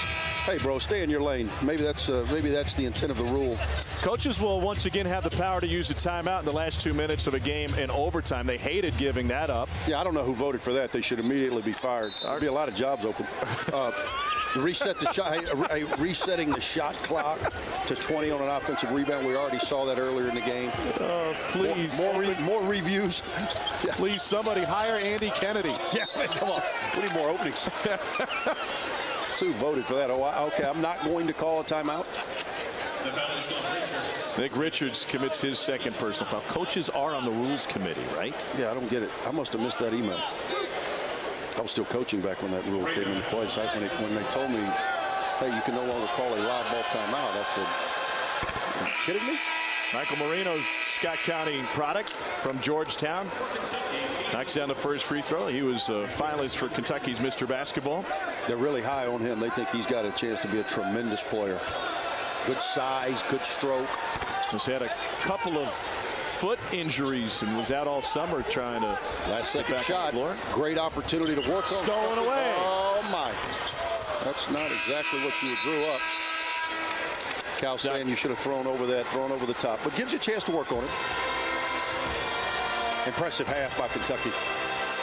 Hey, bro, stay in your lane. Maybe that's the intent of the rule. Coaches will once again have the power to use a timeout in the last 2 minutes of a game in overtime. They hated giving that up. Yeah, I don't know who voted for that. They should immediately be fired. There'd be a lot of jobs open. Reset the shot. Resetting the shot clock to 20 on an offensive rebound. We already saw that earlier in the game. Please. More reviews. Yeah. Please, somebody hire Andy Kennedy. Yeah, man, come on. We need more openings. Sue voted for that. Oh, okay. I'm not going to call a timeout. Nick Richards commits his second personal foul. Coaches are on the rules committee, right? Yeah, I don't get it. I must have missed that email. I was still coaching back when that rule came into place. When they told me, hey, you can no longer call a live ball timeout, I said, are you kidding me? Michael Marino, Scott County product from Georgetown. Knocks down the first free throw. He was a finalist for Kentucky's Mr. Basketball. They're really high on him. They think he's got a chance to be a tremendous player. Good size, good stroke. He's had a couple of foot injuries and was out all summer trying to last second shot. Great opportunity to work on. Stolen away. Oh my. That's not exactly what you grew up. Cal saying you should have thrown over the top, but gives you a chance to work on it. Impressive half by Kentucky.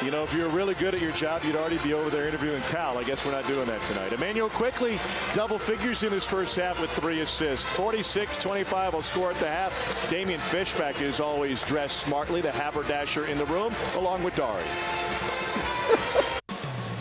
You know, if you're really good at your job, you'd already be over there interviewing Cal. I guess we're not doing that tonight. Emmanuel quickly double figures in his first half with 3 assists. 46-25 will score at the half. Damian Fishback is always dressed smartly, the haberdasher in the room, along with Dari.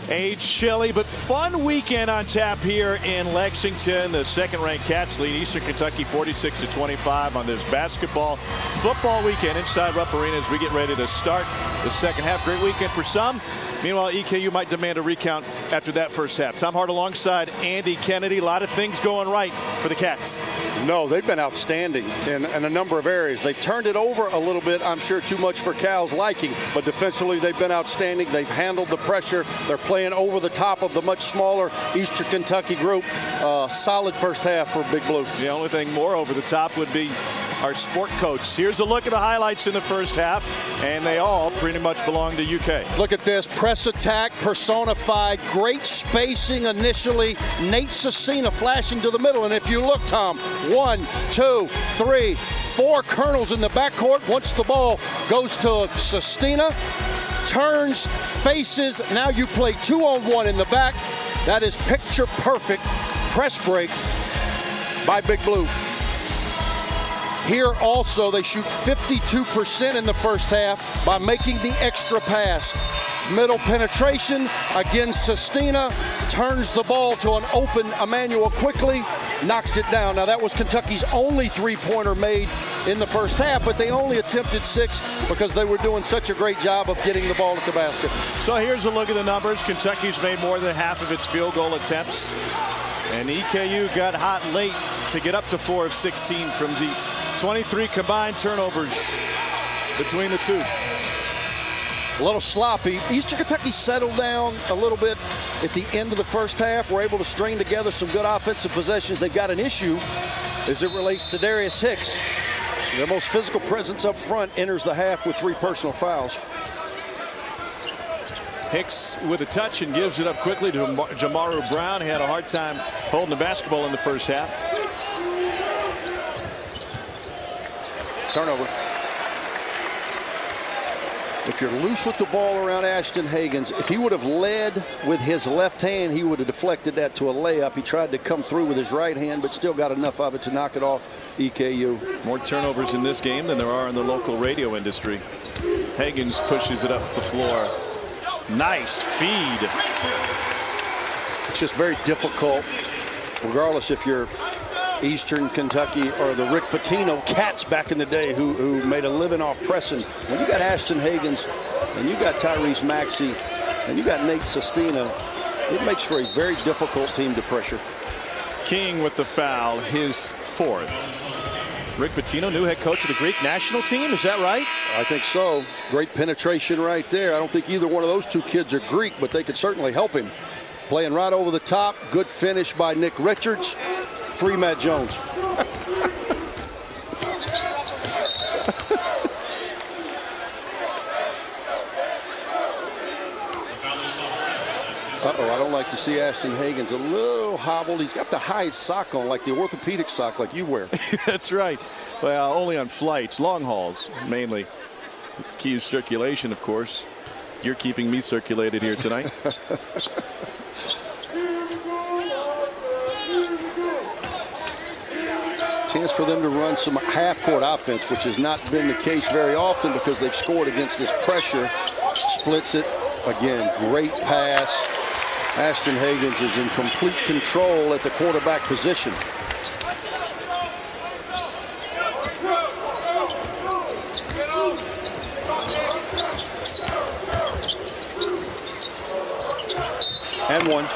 A chilly but fun weekend on tap here in Lexington. The second-ranked Cats lead Eastern Kentucky 46-25 on this basketball football weekend inside Rupp Arena as we get ready to start the second half. Great weekend for some. Meanwhile, EKU might demand a recount after that first half. Tom Hart alongside Andy Kennedy. A lot of things going right for the Cats. No, they've been outstanding in a number of areas. They've turned it over a little bit, I'm sure too much for Cal's liking, but defensively they've been outstanding. They've handled the pressure. They're playing over the top of the much smaller Eastern Kentucky group. Solid first half for Big Blue. The only thing more over the top would be our sport coach. Here's a look at the highlights in the first half, and they all pretty much belong to UK. Look at this, press attack personified, great spacing initially. Nate Cecina flashing to the middle, and if you look, Tom, 1, 2, 3, 4 Colonels in the backcourt. Once the ball goes to Cecina, turns, faces, now you play 2-on-1 in the back. That is picture perfect press break by Big Blue. Here also, they shoot 52% in the first half by making the extra pass. Middle penetration, again Cecina turns the ball to an open Emmanuel quickly, knocks it down. Now that was Kentucky's only three-pointer made in the first half, but they only attempted 6 because they were doing such a great job of getting the ball at the basket. So here's a look at the numbers. Kentucky's made more than half of its field goal attempts, and EKU got hot late to get up to 4 of 16 from deep. 23 combined turnovers between the two. A little sloppy. Eastern Kentucky settled down a little bit at the end of the first half. We're able to string together some good offensive possessions. They've got an issue as it relates to Darius Hicks. Their most physical presence up front enters the half with 3 personal fouls. Hicks with a touch and gives it up quickly to Jamaru Brown. He had a hard time holding the basketball in the first half. Turnover. If you're loose with the ball around Ashton Hagans, if he would have led with his left hand, he would have deflected that to a layup. He tried to come through with his right hand, but still got enough of it to knock it off EKU. More turnovers in this game than there are in the local radio industry. Hagans pushes it up the floor. Nice feed. It's just very difficult, regardless if you're Eastern Kentucky or the Rick Pitino Cats back in the day who made a living off pressing. When you got Ashton Hagans and you got Tyrese Maxey and you got Nate Cecina, it makes for a very difficult team to pressure. King with the foul, his 4th. Rick Pitino, new head coach of the Greek national team, is that right? I think so. Great penetration right there. I don't think either one of those two kids are Greek, but they could certainly help him. Playing right over the top. Good finish by Nick Richards. Free Matt Jones. Uh-oh, I don't like to see Ashton Hagans a little hobbled. He's got the high sock on, like the orthopedic sock like you wear. That's right. Well, only on flights, long hauls, mainly. Key is circulation, of course. You're keeping me circulated here tonight. Chance for them to run some half-court offense, which has not been the case very often because they've scored against this pressure. Splits it. Again, great pass. Ashton Hagans is in complete control at the quarterback position. And 1.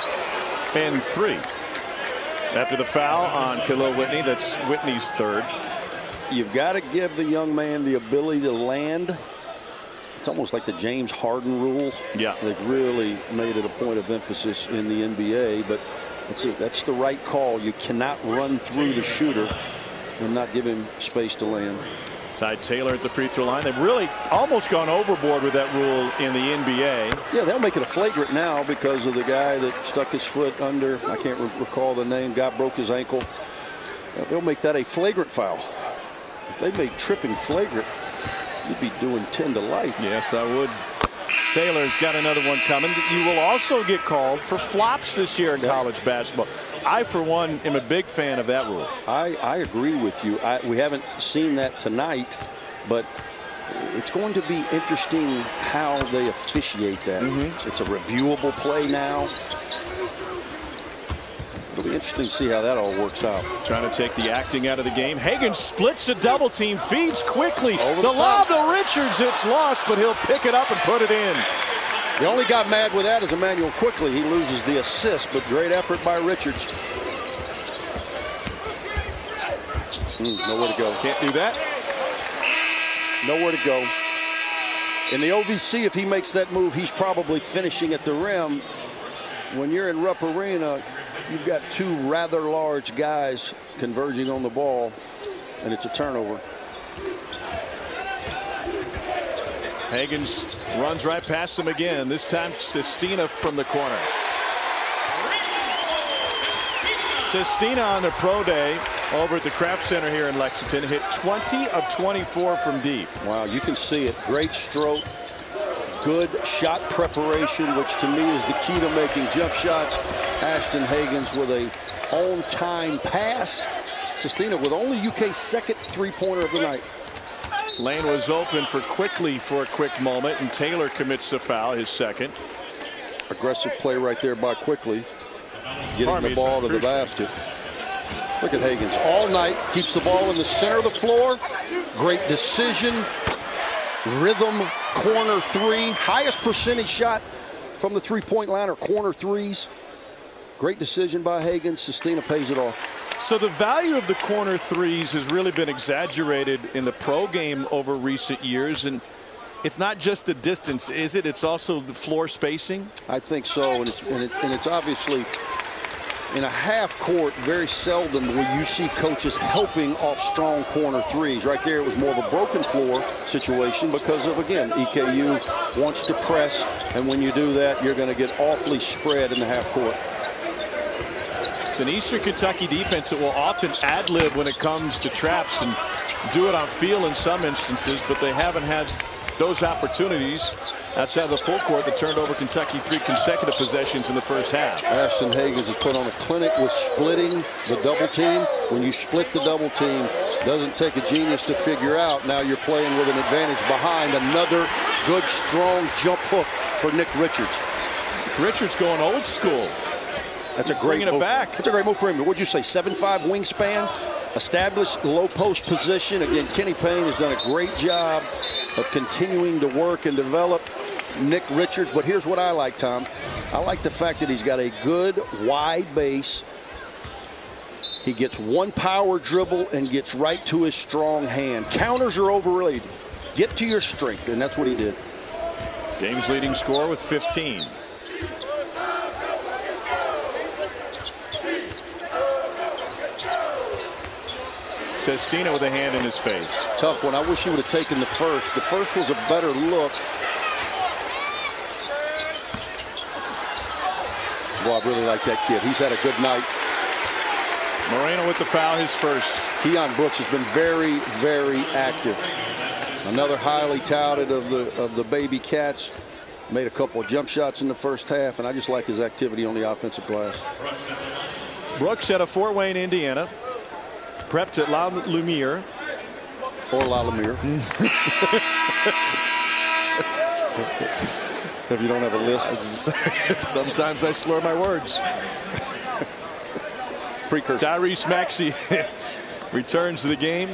And 3. After the foul on Khalil Whitney, that's Whitney's 3rd. You've got to give the young man the ability to land. It's almost like the James Harden rule. Yeah. They've really made it a point of emphasis in the NBA, but that's the right call. You cannot run through the shooter and not give him space to land. Ty Taylor at the free throw line. They've really almost gone overboard with that rule in the NBA. Yeah, they'll make it a flagrant now because of the guy that stuck his foot under, I can't recall the name, guy broke his ankle. They'll make that a flagrant foul. If they made tripping flagrant, you'd be doing 10 to life. Yes, I would. Taylor's got another one coming. You will also get called for flops this year in college basketball. I, for one, am a big fan of that rule. I agree with you. We haven't seen that tonight, but it's going to be interesting how they officiate that. It's a reviewable play now. It'll be interesting to see how that all works out. Trying to take the acting out of the game. Hagans splits a double team, feeds quickly. Over the lob top. to Richards, it's lost, but he'll pick it up and put it in. The only guy mad with that is Emmanuel Quickly. He loses the assist, but great effort by Richards. Nowhere to go. Can't do that. Nowhere to go. In the OVC, if he makes that move, he's probably finishing at the rim. When you're in Rupp Arena, you've got two rather large guys converging on the ball, and it's a turnover. Higgins runs right past him again. This time, Sestina from the corner. Sestina on the pro day over at the Kraft Center here in Lexington hit 20 of 24 from deep. Wow, you can see it. Great stroke, good shot preparation, which to me is the key to making jump shots. Ashton Higgins with a on-time pass. Sestina with only UK's second three-pointer of the night. Lane was open for Quickly for a quick moment, and Taylor commits the foul, his second. Aggressive play right there by Quickly. Getting the ball to the basket. Look at Higgins all night. Keeps the ball in the center of the floor. Great decision. Rhythm corner three. Highest percentage shot from the three-point line or corner threes. Great decision by Higgins. Sestina pays it off. So the value of the corner threes has really been exaggerated in the pro game over recent years. And it's not just the distance, is it? It's also the floor spacing. I think so. And it's obviously in a half court, very seldom will you see coaches helping off strong corner threes. Right there, it was more of a broken floor situation because of, again, EKU wants to press. And when you do that, you're going to get awfully spread in the half court. It's an Eastern Kentucky defense that will often ad-lib when it comes to traps and do it on feel in some instances, but they haven't had those opportunities outside of the full court that turned over Kentucky 3 consecutive possessions in the first half. Ashton Higgins has put on a clinic with splitting the double team. When you split the double team, doesn't take a genius to figure out. Now you're playing with an advantage behind. Another good, strong jump hook for Nick Richards. Richards going old school. That's a great move. Bringing it back. That's a great move for him. What'd you say, 7'5" wingspan? Established low post position. Again, Kenny Payne has done a great job of continuing to work and develop Nick Richards. But here's what I like, Tom. I like the fact that he's got a good wide base. He gets one power dribble and gets right to his strong hand. Counters are overrated. Get to your strength, and that's what he did. Game's leading scorer with 15. Sestina with a hand in his face. Tough one. I wish he would have taken the first. The first was a better look. Well, I really like that kid. He's had a good night. Moreno with the foul, his first. Keon Brooks has been very, very active. Another highly touted of the baby Cats. Made a couple of jump shots in the first half, and I just like his activity on the offensive glass. Brooks had a four-way in Indiana. Prepped at La Lumiere. Or La Lumiere. If you don't have a list. Sometimes I slur my words. Precursor. Tyrese Maxey returns to the game.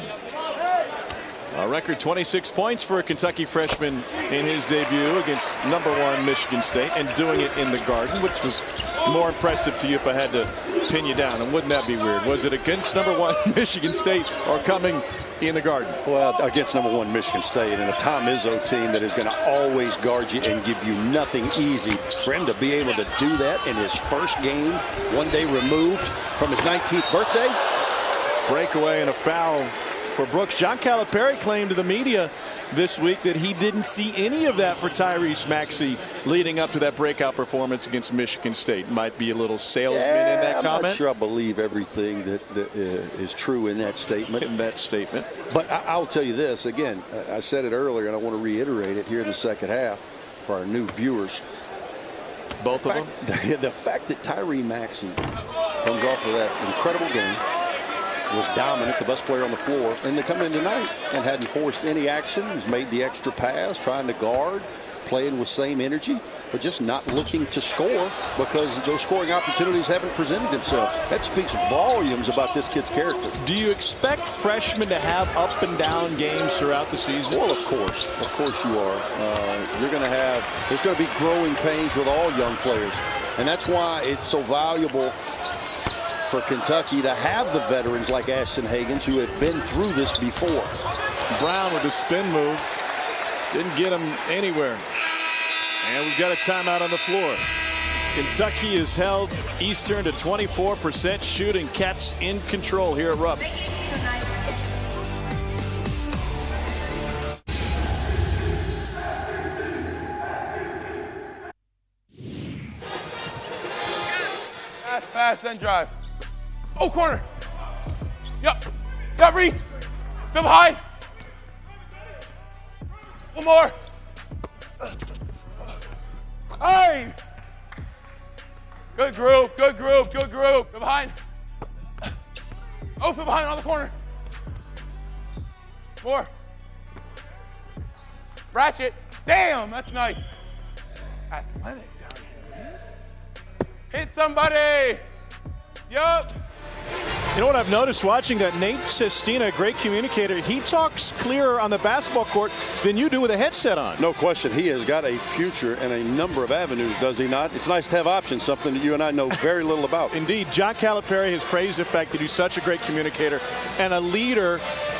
A record 26 points for a Kentucky freshman in his debut against #1 Michigan State, and doing it in the Garden, which was more impressive to you if I had to pin you down. And wouldn't that be weird? Was it against #1 Michigan State or coming in the Garden? Well, against #1 Michigan State and a Tom Izzo team that is going to always guard you and give you nothing easy. For him to be able to do that in his first game, one day removed from his 19th birthday. Breakaway and a foul for Brooks. John Calipari claimed to the media this week that he didn't see any of that for Tyrese Maxey leading up to that breakout performance against Michigan State. Might be a little salesman in that comment. I'm not sure I believe everything that is true in that statement. But I'll tell you this, again, I said it earlier, and I want to reiterate it here in the second half for our new viewers. Both of them? The fact that Tyree Maxey comes off of that incredible game, was dominant, the best player on the floor, and to come in tonight and hadn't forced any action. He's made the extra pass, trying to guard, playing with same energy, but just not looking to score because those scoring opportunities haven't presented themselves. That speaks volumes about this kid's character. Do you expect freshmen to have up and down games throughout the season? Well, of course you are. There's going to be growing pains with all young players, and that's why it's so valuable for Kentucky to have the veterans like Ashton Hagans who have been through this before. Brown with the spin move. Didn't get him anywhere. And we've got a timeout on the floor. Kentucky has held Eastern to 24% shooting. Cats in control here at Rupp. Pass, then drive. Oh, corner. Yep. Got Reese. Go behind. One more. Hey. Good group. Good group. Good group. Go behind. Oh, from behind on the corner. More. Ratchet. Damn, that's nice. Athletic down here. Hit somebody. Yup. You know what I've noticed watching that? Nate Sestina, great communicator, he talks clearer on the basketball court than you do with a headset on. No question. He has got a future and a number of avenues, does he not? It's nice to have options, something that you and I know very little about. Indeed. John Calipari has praised the fact that he's such a great communicator and a leader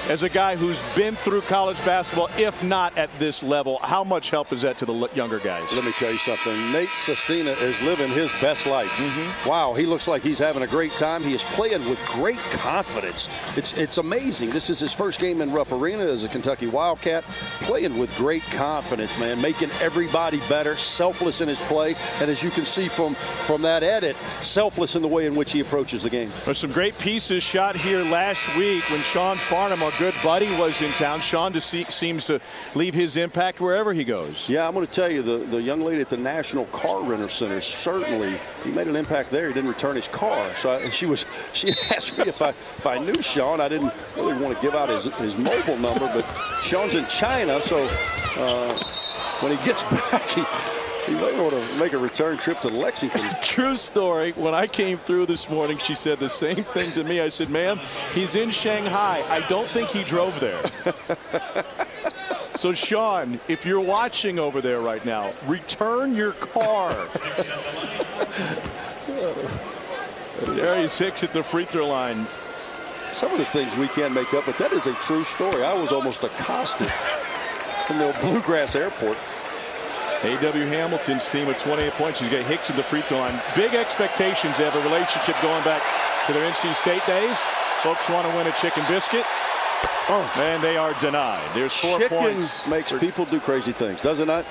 as a guy who's been through college basketball, if not at this level. How much help is that to the younger guys? Let me tell you something. Nate Sestina is living his best life. Wow, he looks like he's having a great time. He is playing with great confidence. It's amazing. This is his first game in Rupp Arena as a Kentucky Wildcat, playing with great confidence, man, making everybody better, selfless in his play, and as you can see from that edit, selfless in the way in which he approaches the game. There's some great pieces shot here last week when Sean Farnham, our good buddy, was in town. Sean seems to leave his impact wherever he goes. Yeah, I'm going to tell you, the young lady at the National Car Rental Center, certainly he made an impact there. He didn't return his car. So she asked me if I knew Sean. I didn't really want to give out his mobile number, but Sean's in China, so when he gets back, he might want to make a return trip to Lexington. True story. When I came through this morning, she said the same thing to me. I said, ma'am, he's in Shanghai. I don't think he drove there. So, Sean, if you're watching over there right now, return your car. Darius Hicks at the free throw line. Some of the things we can't make up, but that is a true story. I was almost accosted from the Bluegrass Airport. A.W. Hamilton's team with 28 points. He's got Hicks at the free throw line. Big expectations. They have a relationship going back to their NC State days. Folks want to win a chicken biscuit. And they are denied. There's 4 points. Chicken makes people do crazy things, does it not?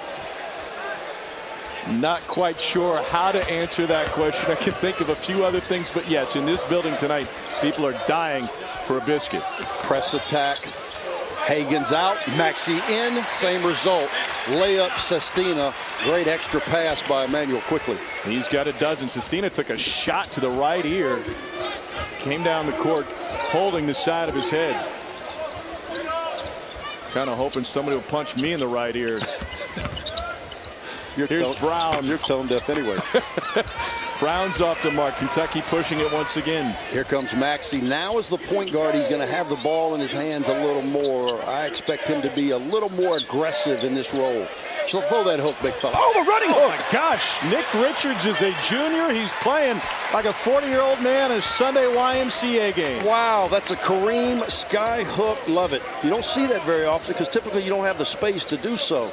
Not quite sure how to answer that question. I can think of a few other things, but yes, in this building tonight, people are dying for a biscuit. Press attack. Hagans out, Maxey in, same result. Layup, Sestina, great extra pass by Emmanuel quickly. He's got a dozen. Sestina took a shot to the right ear. Came down the court holding the side of his head. Kind of hoping somebody will punch me in the right ear. Here's Brown. You're tone deaf anyway. Brown's off the mark. Kentucky pushing it once again. Here comes Maxey. Now as the point guard, he's going to have the ball in his hands a little more. I expect him to be a little more aggressive in this role. So throw that hook, big fella. Oh, the running. Oh, my gosh. Nick Richards is a junior. He's playing like a 40-year-old man in a Sunday YMCA game. Wow, that's a Kareem sky hook. Love it. You don't see that very often because typically you don't have the space to do so.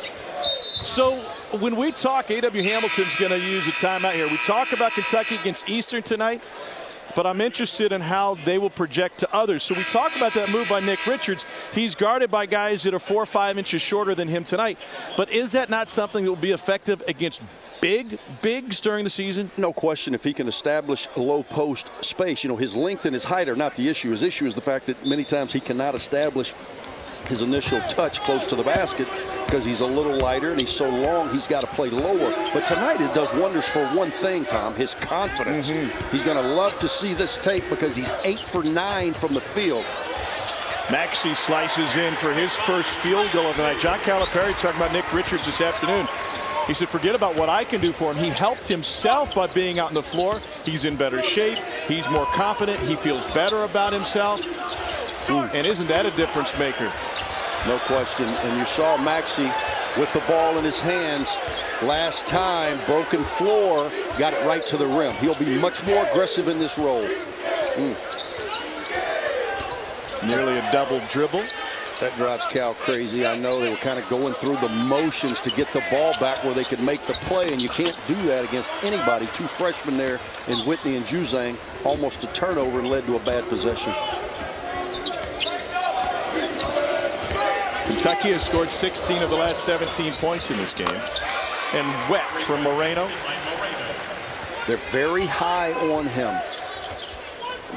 So when we talk, A.W. Hamilton's going to use a timeout here. We talk about Kentucky against Eastern tonight, but I'm interested in how they will project to others. So we talk about that move by Nick Richards. He's guarded by guys that are 4 or 5 inches shorter than him tonight. But is that not something that will be effective against bigs during the season? No question, if he can establish low post space. You know, his length and his height are not the issue. His issue is the fact that many times he cannot establish his initial touch close to the basket because he's a little lighter and he's so long he's got to play lower. But tonight it does wonders for one thing, Tom, his confidence. He's going to love to see this tape because he's 8 for 9 from the field. Maxey slices in for his first field goal of the night. John Calipari talking about Nick Richards this afternoon. He said, forget about what I can do for him. He helped himself by being out on the floor. He's in better shape. He's more confident. He feels better about himself. And isn't that a difference maker? No question. And you saw Maxey with the ball in his hands last time. Broken floor, got it right to the rim. He'll be much more aggressive in this role. Nearly a double dribble. That drives Cal crazy. I know they were kind of going through the motions to get the ball back where they could make the play, and you can't do that against anybody. Two freshmen there in Whitney and Juzang, almost a turnover and led to a bad possession. Kentucky has scored 16 of the last 17 points in this game. And wet from Moreno. They're very high on him.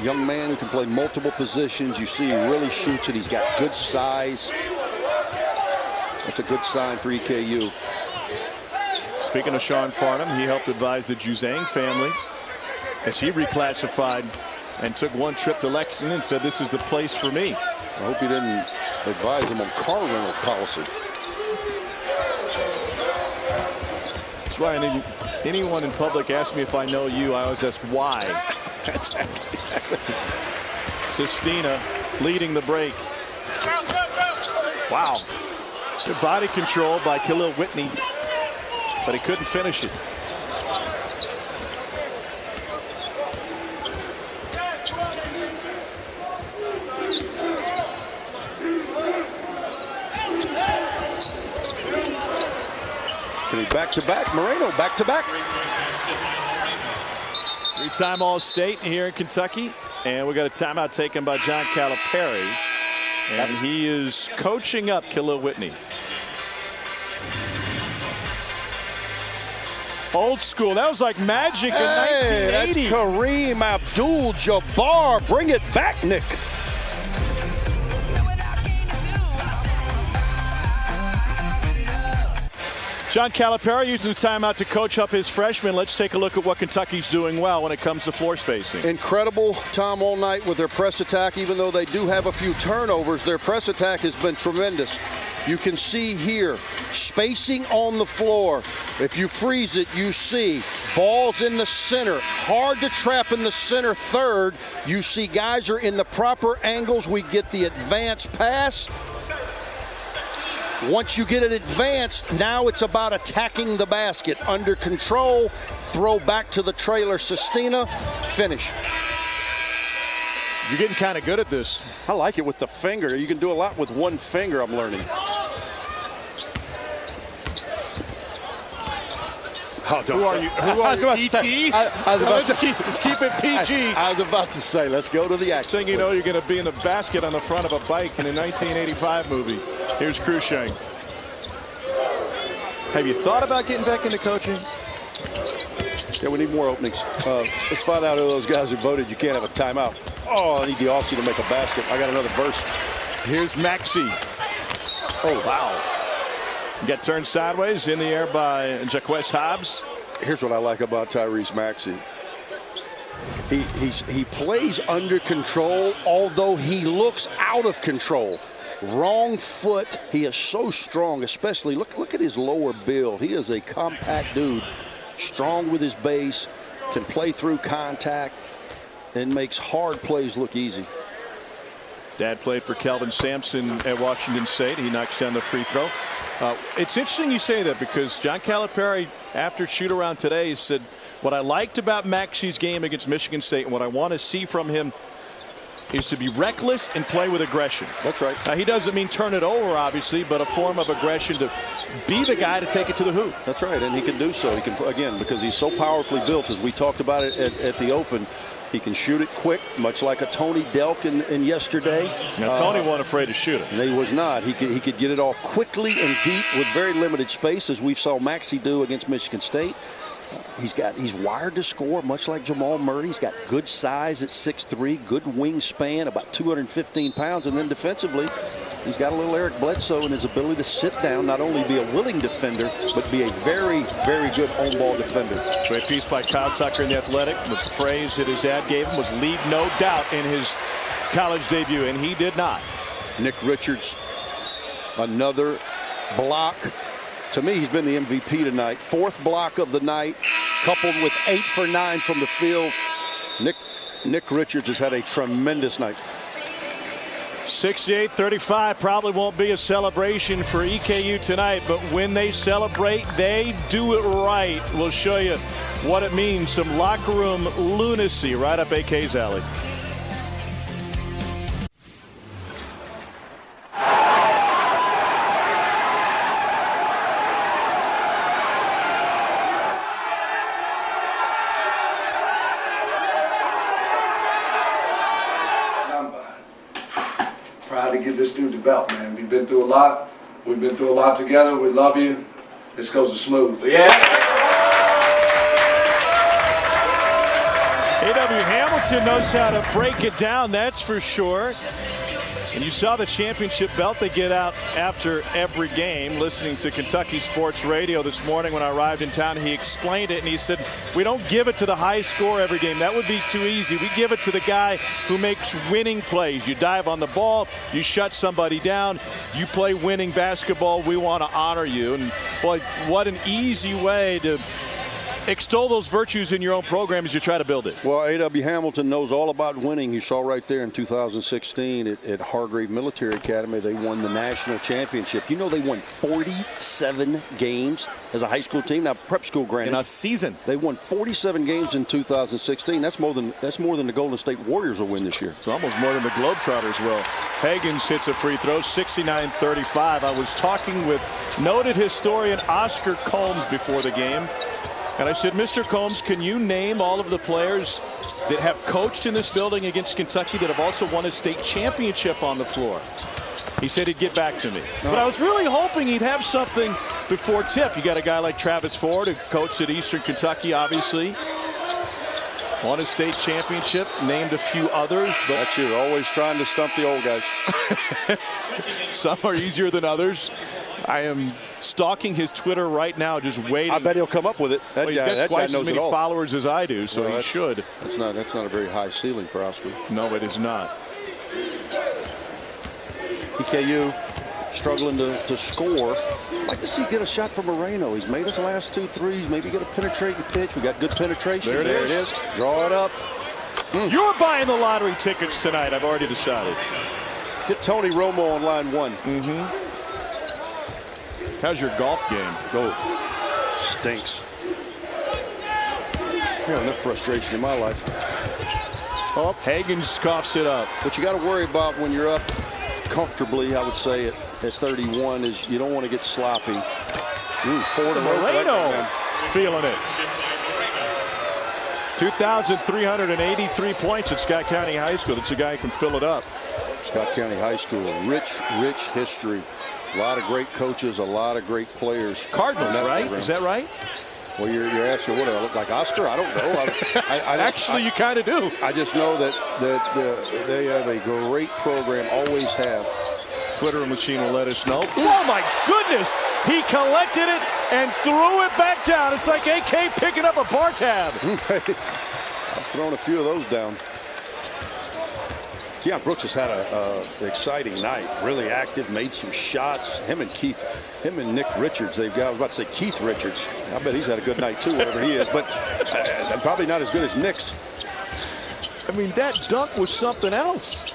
Young man who can play multiple positions. You see he really shoots it. He's got good size. That's a good sign for EKU. Speaking of Sean Farnham, he helped advise the Juzang family as he reclassified and took one trip to Lexington and said, this is the place for me. I hope he didn't advise him on car rental policy. That's why anyone in public asks me if I know you, I always ask why. That's exactly. Sestina leading the break. Wow. Good body control by Khalil Whitney, but he couldn't finish it. Back-to-back, Moreno, back-to-back. Three-time All-State here in Kentucky. And we got a timeout taken by John Calipari. And he is coaching up Khalil Whitney. Old school. That was like magic in 1980. That's Kareem Abdul-Jabbar. Bring it back, Nick. John Calipari using the timeout to coach up his freshmen. Let's take a look at what Kentucky's doing well when it comes to floor spacing. Incredible, Tom, all night with their press attack. Even though they do have a few turnovers, their press attack has been tremendous. You can see here, spacing on the floor. If you freeze it, you see balls in the center. Hard to trap in the center third. You see guys are in the proper angles. We get the advanced pass. Once you get it advanced, now it's about attacking the basket. Under control, throw back to the trailer. Sestina, finish. You're getting kind of good at this. I like it with the finger. You can do a lot with one finger, I'm learning. Who are you? E.T.? Let's keep it PG. I was about to say, let's go to the action. Saying you know you're going to be in the basket on the front of a bike in a 1985 movie. Here's Cruikshank. Have you thought about getting back into coaching? Yeah, we need more openings. Let's find out who those guys who voted you can't have a timeout. Oh, I need the offseason to make a basket. I got another burst. Here's Maxey. Oh, wow. Got turned sideways in the air by Jaquez Hobbs. Here's what I like about Tyrese Maxey. He plays under control, although he looks out of control. Wrong foot. He is so strong, especially look at his lower build. He is a compact dude, strong with his base, can play through contact, and makes hard plays look easy. Dad played for Kelvin Sampson at Washington State. He knocks down the free throw. It's interesting you say that because John Calipari, after shoot-around today, said, what I liked about Maxey's game against Michigan State and what I want to see from him is to be reckless and play with aggression. That's right. Now, he doesn't mean turn it over, obviously, but a form of aggression to be the guy to take it to the hoop. That's right, and he can do so. He can, again, because he's so powerfully built, as we talked about it at the Open. He can shoot it quick, much like a Tony Delk in yesterday. Now, Tony wasn't afraid to shoot it. He was not. He could get it off quickly and deep with very limited space, as we saw Maxey do against Michigan State. He's wired to score, much like Jamal Murray. He's got good size at 6'3", good wingspan, about 215 pounds, and then defensively, he's got a little Eric Bledsoe in his ability to sit down, not only be a willing defender, but be a very, very good on-ball defender. Great piece by Kyle Tucker in The Athletic. The phrase that his dad gave him was "leave no doubt" in his college debut, and he did not. Nick Richards, another block. To me, he's been the MVP tonight. 4th block of the night, coupled with 8 for 9 from the field. Nick Richards has had a tremendous night. 68-35 probably won't be a celebration for EKU tonight, but when they celebrate, they do it right. We'll show you what it means. Some locker room lunacy right up AK's alley. Proud to give this dude the belt, man. We've been through a lot. We've been through a lot together. We love you. This goes to smooth. Yeah. A.W. Hamilton knows how to break it down, that's for sure. And you saw the championship belt they get out after every game. Listening to Kentucky Sports Radio this morning when I arrived in town, he explained it and he said, we don't give it to the high score every game. That would be too easy. We give it to the guy who makes winning plays. You dive on the ball, you shut somebody down, you play winning basketball. We want to honor you. And boy, what an easy way to extol those virtues in your own program as you try to build it. Well, A.W. Hamilton knows all about winning. You saw right there in 2016 at Hargrave Military Academy, they won the national championship. You know they won 47 games as a high school team. Now, prep school, granted. In a season. They won 47 games in 2016. That's more than the Golden State Warriors will win this year. It's almost more than the Globetrotters will. Higgins hits a free throw, 69-35. I was talking with noted historian Oscar Combs before the game. And I said, Mr. Combs, can you name all of the players that have coached in this building against Kentucky that have also won a state championship on the floor? He said he'd get back to me. But I was really hoping he'd have something before tip. You got a guy like Travis Ford, who coached at Eastern Kentucky, obviously. Won a state championship, named a few others. But that's you, always trying to stump the old guys. Some are easier than others. I am stalking his Twitter right now, just waiting. I bet he'll come up with it. Well, he's got twice as many followers as I do, so he should. That's not a very high ceiling for Oscar. No, it is not. EKU struggling to score. I'd like to see get a shot from Moreno. He's made his last 2 threes. Maybe get a penetrating pitch. We got good penetration. There it is. Draw it up. You're buying the lottery tickets tonight. I've already decided. Get Tony Romo on line 1. How's your golf game? Oh, stinks. I got enough frustration in my life. Oh, Higgins coughs it up. What you got to worry about when you're up comfortably, I would say, at 31 is you don't want to get sloppy. 4 to Moreno feeling it. 2,383 points at Scott County High School. That's a guy who can fill it up. Scott County High School, rich history. A lot of great coaches, a lot of great players. Cardinals, right? Is that right? Well, you're asking what do I look like, Oscar? I don't know. Actually, you kind of do. I just know that they have a great program, always have. Twitter machine will let us know. Oh, my goodness. He collected it and threw it back down. It's like AK picking up a bar tab. I've thrown a few of those down. Keon Brooks has had an exciting night. Really active, made some shots. Him and Nick Richards, they've got, I was about to say Keith Richards. I bet he's had a good night too, whatever he is. But probably not as good as Nick's. I mean, that dunk was something else.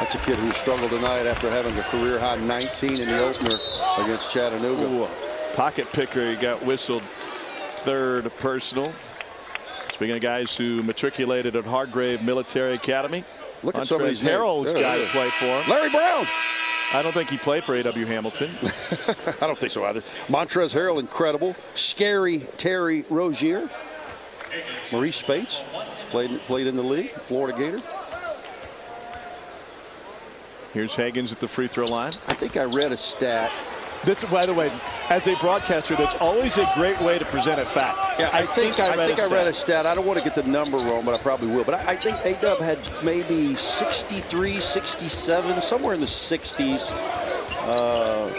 That's a kid who struggled tonight after having a career-high 19 in the opener against Chattanooga. Ooh, pocket picker, he got whistled. Third personal. Speaking of guys who matriculated at Hargrave Military Academy, look at some of these Harrell's guy to play for him. Larry Brown. I don't think he played for A.W. Hamilton. I don't think so either. Montrezl Harrell, incredible. Scary Terry Rozier. Maurice Spates played in the league. Florida Gator. Here's Higgins at the free throw line. I think I read a stat. That's, by the way, as a broadcaster, that's always a great way to present a fact. Yeah, I think I read a stat. I don't want to get the number wrong, but I probably will. But I think A-Dub had maybe 63, 67, somewhere in the 60s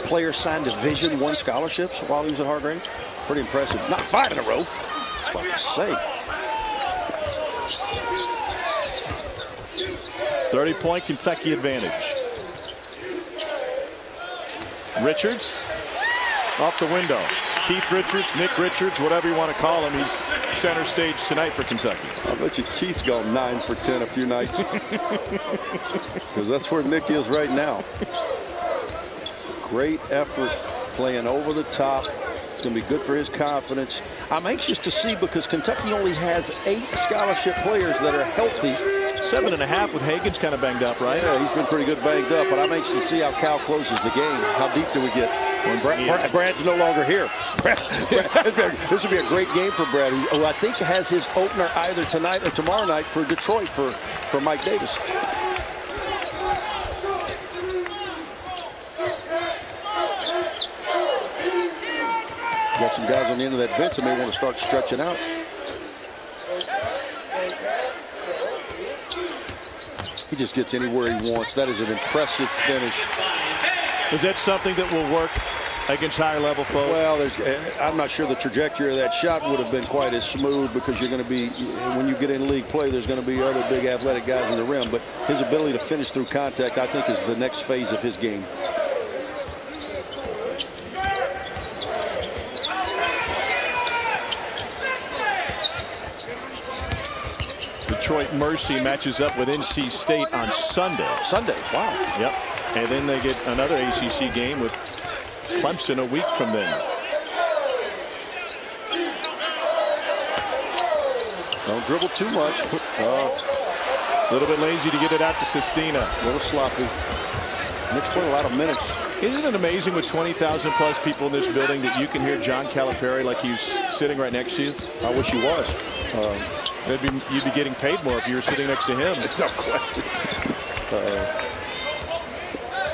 players signed Division I scholarships while he was at Hargrave. Pretty impressive. Not 5 in a row. That's what I say. 30-point Kentucky advantage. Richards off the window. Keith Richards, Nick Richards, whatever you want to call him, he's center stage tonight for Kentucky. I bet you Keith's gone 9 for 10 a few nights. Because that's where Nick is right now. Great effort playing over the top. It's going to be good for his confidence. I'm anxious to see because Kentucky only has 8 scholarship players that are healthy. 7.5 with Hagen's kind of banged up, right? Yeah, he's been pretty good banged up, but I'm anxious to see how Cal closes the game. How deep do we get when Brad's no longer here? This would be a great game for Brad, who I think has his opener either tonight or tomorrow night for Detroit for Mike Davis. Got some guys on the end of that bench that may want to start stretching out. He just gets anywhere he wants. That is an impressive finish. Is that something that will work against higher level folks? Well, I'm not sure the trajectory of that shot would have been quite as smooth because you're going to be, when you get in league play, there's going to be other big athletic guys in the rim. But his ability to finish through contact, I think, is the next phase of his game. Detroit Mercy matches up with NC State on Sunday. Wow. Yep. And then they get another ACC game with Clemson a week from then. Don't dribble too much. A little bit lazy to get it out to Sestina. A little sloppy. Nick's playing a lot of minutes. Isn't it amazing with 20,000 plus people in this building that you can hear John Calipari like he's sitting right next to you? I wish he was. You'd be getting paid more if you were sitting next to him. No question.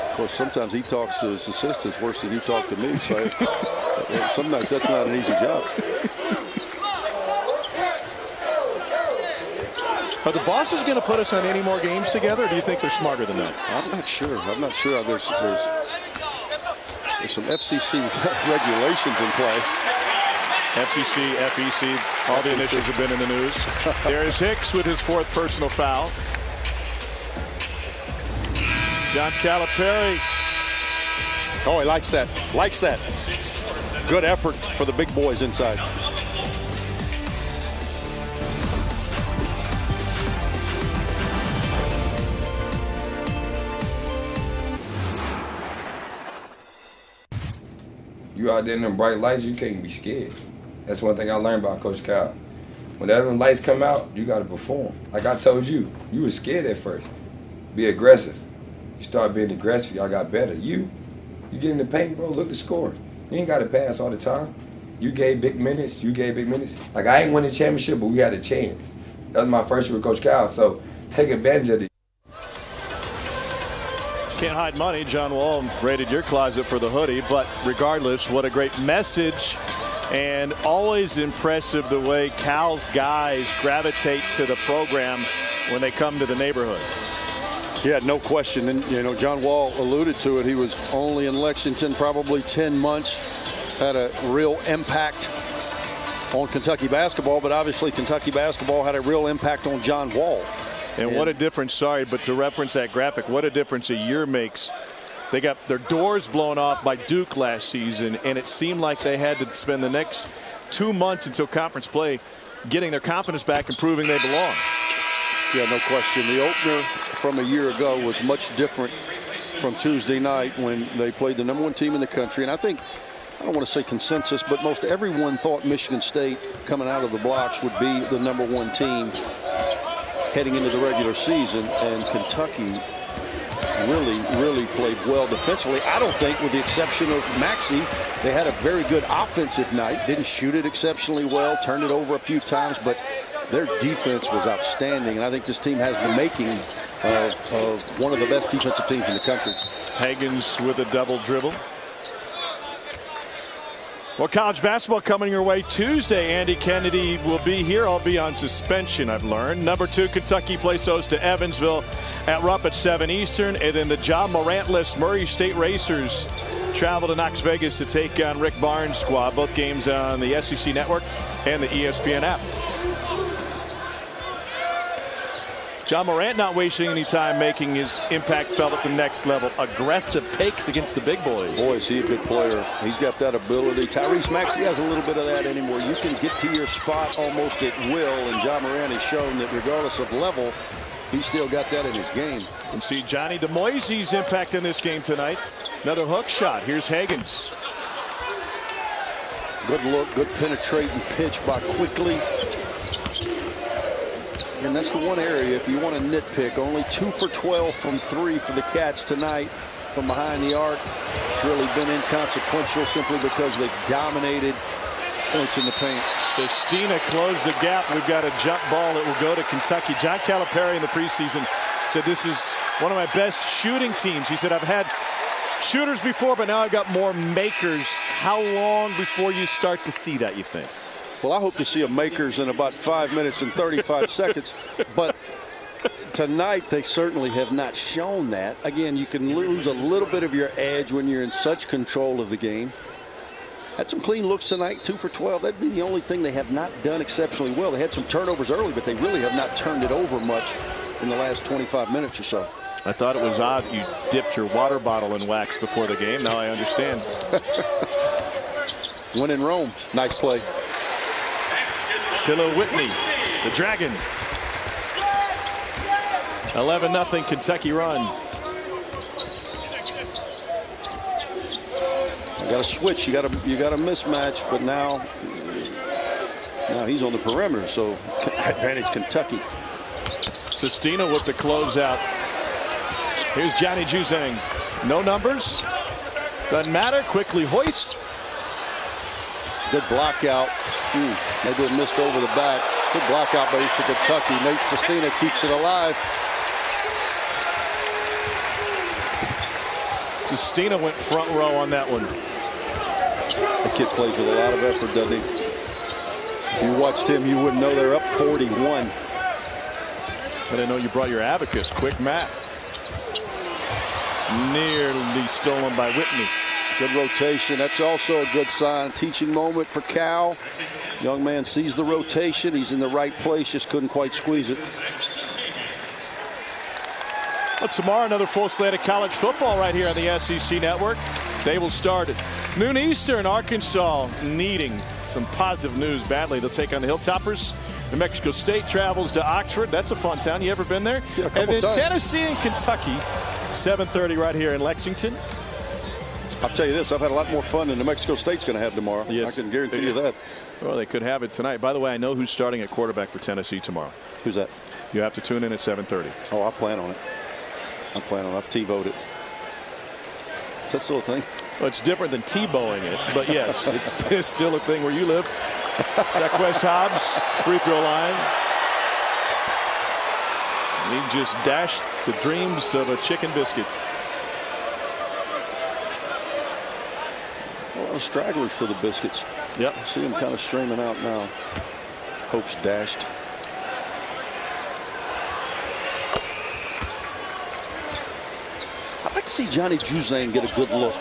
Of course, sometimes he talks to his assistants worse than you talk to me. So sometimes that's not an easy job. Are the bosses going to put us on any more games together, or do you think they're smarter than that? I'm not sure. There's some FCC regulations in place. FCC, FEC, all the initials have been in the news. There's Hicks with his 4th personal foul. John Calipari. Oh, he likes that. Good effort for the big boys inside. You out there in them bright lights, you can't be scared. That's one thing I learned about Coach Cal. Whenever them lights come out, you got to perform. Like I told you, you were scared at first. Be aggressive. You start being aggressive, y'all got better. You get in the paint, bro, look to score. You ain't got to pass all the time. You gave big minutes. Like I ain't won the championship, but we had a chance. That was my first year with Coach Cal, so take advantage of it. Can't hide money. John Wall raided your closet for the hoodie, but regardless, what a great message. And always impressive the way Cal's guys gravitate to the program when they come to the neighborhood. Yeah, no question. And, John Wall alluded to it. He was only in Lexington probably 10 months. Had a real impact on Kentucky basketball, but obviously Kentucky basketball had a real impact on John Wall. And what a difference, sorry, but to reference that graphic, what a difference a year makes. They got their doors blown off by Duke last season, and it seemed like they had to spend the next 2 months until conference play getting their confidence back and proving they belong. Yeah, no question. The opener from a year ago was much different from Tuesday night when they played the #1 team in the country. And I think, I don't want to say consensus, but most everyone thought Michigan State coming out of the blocks would be the #1 team heading into the regular season. And Kentucky really played well defensively. I don't think, with the exception of Maxey, they had a very good offensive night. Didn't shoot it exceptionally well, turned it over a few times, but their defense was outstanding. And I think this team has the making of one of the best defensive teams in the country. Hagens with a double dribble. Well, college basketball coming your way Tuesday. Andy Kennedy will be here. I'll be on suspension, I've learned. #2, Kentucky plays host to Evansville at Rupp at 7 Eastern. And then the John Morant-less Murray State Racers travel to Knox Vegas to take on Rick Barnes' squad. Both games on the SEC Network and the ESPN app. John Morant not wasting any time making his impact felt at the next level. Aggressive takes against the big boys. Boy, is he a good player. He's got that ability. Tyrese Maxey has a little bit of that anymore. You can get to your spot almost at will, and John Morant has shown that regardless of level, he's still got that in his game. And see Johnny DeMoise's impact in this game tonight. Another hook shot. Here's Higgins. Good look, good penetrating pitch by Quickly. And that's the one area, if you want to nitpick, only 2 for 12 from 3 for the Cats tonight from behind the arc. It's really been inconsequential simply because they've dominated points in the paint. Sestina closed the gap. We've got a jump ball that will go to Kentucky. John Calipari in the preseason said this is one of my best shooting teams. He said, I've had shooters before, but now I've got more makers. How long before you start to see that, you think? Well, I hope to see a makers in about 5 minutes and 35 seconds. But tonight, they certainly have not shown that. Again, you can lose a little bit of your edge when you're in such control of the game. Had some clean looks tonight, 2 for 12. That'd be the only thing they have not done exceptionally well. They had some turnovers early, but they really have not turned it over much in the last 25 minutes or so. I thought it was odd you dipped your water bottle in wax before the game. Now I understand. When in Rome, nice play. Tilo Whitney, the Dragon. 11-0 Kentucky run. You got to switch. You got a mismatch, but now he's on the perimeter, so advantage Kentucky. Sestina with the closeout. Here's Johnny Juzang. No numbers. Doesn't matter. Quickly hoists. Good block out. Maybe it missed over the back. Good block out by for Kentucky. Nate Sestina keeps it alive. Sestina went front row on that one. The kid plays with a lot of effort, doesn't he? If you watched him, you wouldn't know they're up 41. I didn't know you brought your abacus. Quick mat. Nearly stolen by Whitney. Good rotation. That's also a good sign. Teaching moment for Cal. Young man sees the rotation. He's in the right place. Just couldn't quite squeeze it. Well, tomorrow, another full slate of college football right here on the SEC Network. They will start at noon Eastern. Arkansas needing some positive news badly. They'll take on the Hilltoppers. New Mexico State travels to Oxford. That's a fun town. You ever been there? Yeah, and then times. Tennessee and Kentucky, 7:30 right here in Lexington. I'll tell you this, I've had a lot more fun than New Mexico State's going to have tomorrow. Yes. I can guarantee you that. Well, they could have it tonight. By the way, I know who's starting at quarterback for Tennessee tomorrow. Who's that? You have to tune in at 7:30. Oh, I plan on it. I'm planning on it. I've T-voted. Is that still a thing? Well, it's different than T-bowing it, but yes, it's still a thing where you live. Jacquez Hobbs, free throw line. He just dashed the dreams of a chicken biscuit. A lot of stragglers for the biscuits. Yep. I see them kind of streaming out now. Hopes dashed. I'd like to see Johnny Juzang get a good look.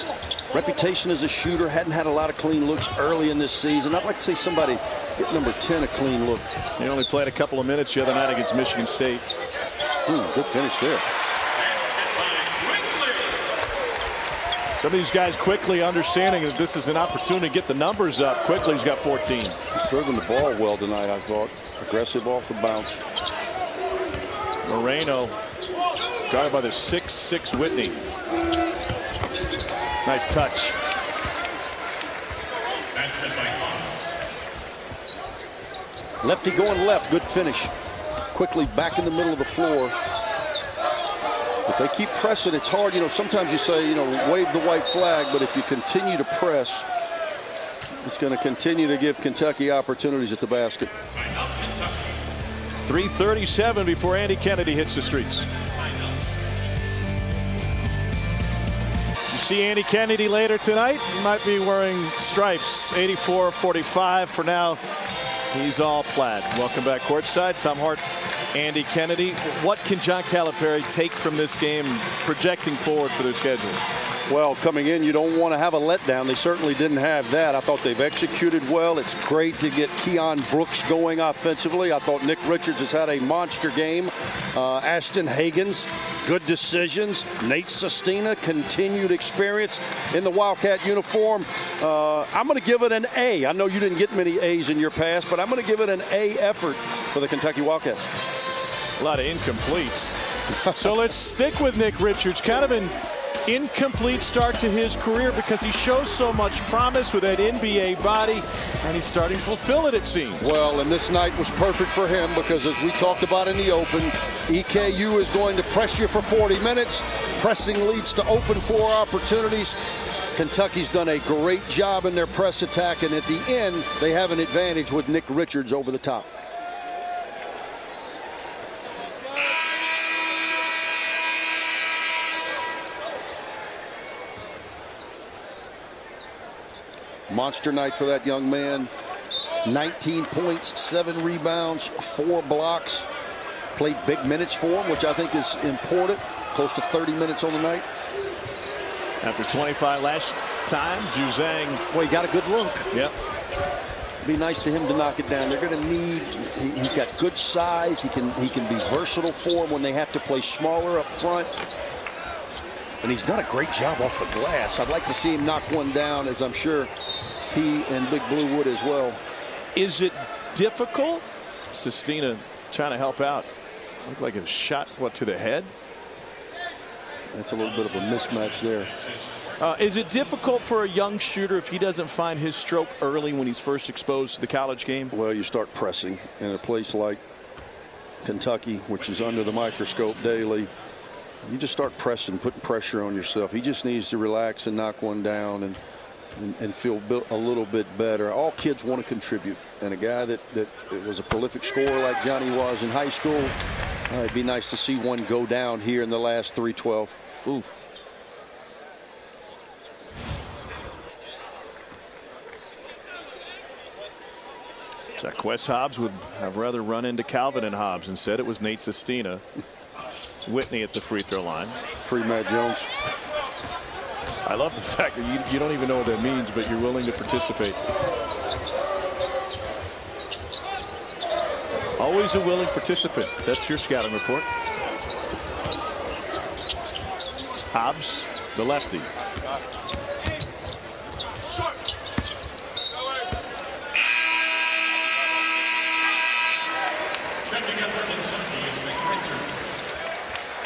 Reputation as a shooter, hadn't had a lot of clean looks early in this season. I'd like to see somebody get number 10 a clean look. He only played a couple of minutes the other night against Michigan State. Good finish there. Some of these guys quickly understanding that this is an opportunity to get the numbers up. Quickly, he's got 14. He's driven the ball well tonight, I thought. Aggressive off the bounce. Moreno guarded by the 6'6" Whitney. Nice touch. Lefty going left. Good finish. Quickly back in the middle of the floor. If they keep pressing, it's hard. You know, sometimes you say, you know, wave the white flag, but if you continue to press, it's going to continue to give Kentucky opportunities at the basket. 3:37 before Andy Kennedy hits the streets. You see Andy Kennedy later tonight. He might be wearing stripes. 84-45 for now. He's all plaid. Welcome back courtside. Tom Hart, Andy Kennedy. What can John Calipari take from this game projecting forward for their schedule? Well, coming in, you don't want to have a letdown. They certainly didn't have that. I thought they've executed well. It's great to get Keon Brooks going offensively. I thought Nick Richards has had a monster game. Ashton Hagans, good decisions. Nate Sestina, continued experience in the Wildcat uniform. I'm going to give it an A. I know you didn't get many A's in your past, but I'm going to give it an A effort for the Kentucky Wildcats. A lot of incompletes. So let's stick with Nick Richards. Kind of an incomplete start to his career because he shows so much promise with that NBA body, and he's starting to fulfill it, it seems. Well, and this night was perfect for him because, as we talked about in the open, EKU is going to press you for 40 minutes. Pressing leads to open floor opportunities. Kentucky's done a great job in their press attack, and at the end, they have an advantage with Nick Richards over the top. Monster night for that young man. 19 points, 7 rebounds, 4 blocks. Played big minutes for him, which I think is important. Close to 30 minutes on the night. After 25 last time, Juzang. Well, he got a good look. Yep. Be nice to him to knock it down. They're going to need. He's got good size. He can be versatile for them when they have to play smaller up front. And he's done a great job off the glass. I'd like to see him knock one down, as I'm sure he and Big Blue would as well. Is it difficult? Sestina trying to help out. Looked like a shot, what, to the head? That's a little bit of a mismatch there. Is it difficult for a young shooter if he doesn't find his stroke early when he's first exposed to the college game? Well, you start pressing in a place like Kentucky, which is under the microscope daily. You just start pressing, putting pressure on yourself. He just needs to relax and knock one down and feel a little bit better. All kids want to contribute. And a guy that was a prolific scorer like Johnny was in high school, it'd be nice to see one go down here in the last 3:12. Oof. Zach West Hobbs would have rather run into Calvin and Hobbs. Instead, it was Nate Sestina. Whitney at the free throw line. Free Matt Jones. I love the fact that you don't even know what that means, but you're willing to participate. Always a willing participant. That's your scouting report. Hobbs, the lefty.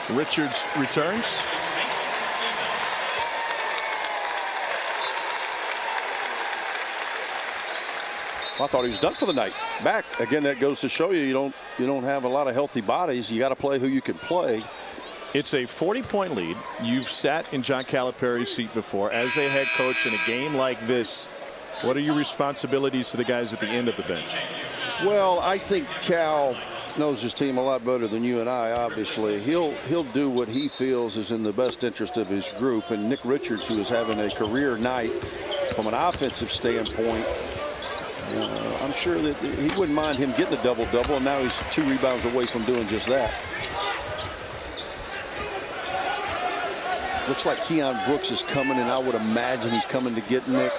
Richards returns. I thought he was done for the night. Back again, that goes to show you you don't have a lot of healthy bodies. You got to play who you can play. It's a 40-point lead. You've sat in John Calipari's seat before as a head coach in a game like this. What are your responsibilities to the guys at the end of the bench? Well, I think Cal knows his team a lot better than you and I, obviously. He'll do what he feels is in the best interest of his group. And Nick Richards, who is having a career night from an offensive standpoint, I'm sure that he wouldn't mind him getting a double-double, and now he's 2 rebounds away from doing just that. Looks like Keon Brooks is coming, and I would imagine he's coming to get Nick.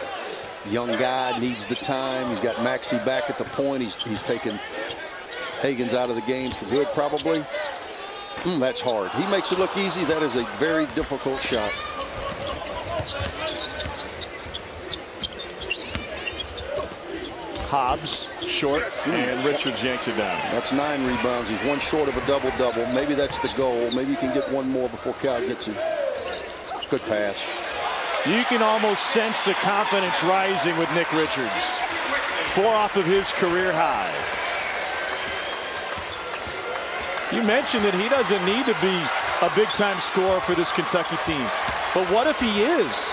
Young guy, needs the time. He's got Maxey back at the point. He's taken Hagans out of the game for good, probably. That's hard. He makes it look easy. That is a very difficult shot. Hobbs short, and Richards yanks it down. That's 9 rebounds. He's 1 short of a double-double. Maybe that's the goal. Maybe he can get 1 more before Cal gets him. Good pass. You can almost sense the confidence rising with Nick Richards. 4 off of his career high. You mentioned that he doesn't need to be a big-time scorer for this Kentucky team. But what if he is?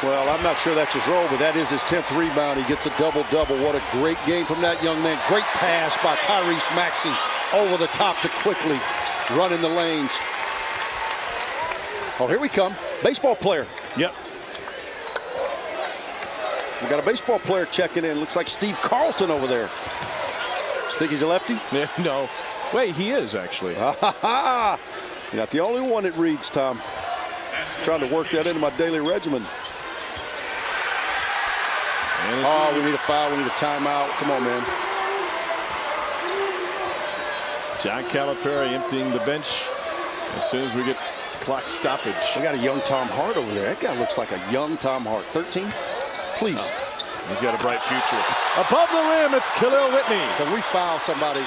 Well, I'm not sure that's his role, but that is his 10th rebound. He gets a double-double. What a great game from that young man. Great pass by Tyrese Maxey over the top to quickly run in the lanes. Oh, here we come. Baseball player. Yep. We got a baseball player checking in. Looks like Steve Carlton over there. Think he's a lefty? No. Wait, he is actually. You're not the only one it reads, Tom. Trying to work that into my daily regimen. Oh, we need a foul. We need a timeout. Come on, man. John Calipari emptying the bench as soon as we get clock stoppage. We got a young Tom Hart over there. That guy looks like a young Tom Hart. 13? Please. He's got a bright future. Above the rim, it's Khalil Whitney. Can we foul somebody?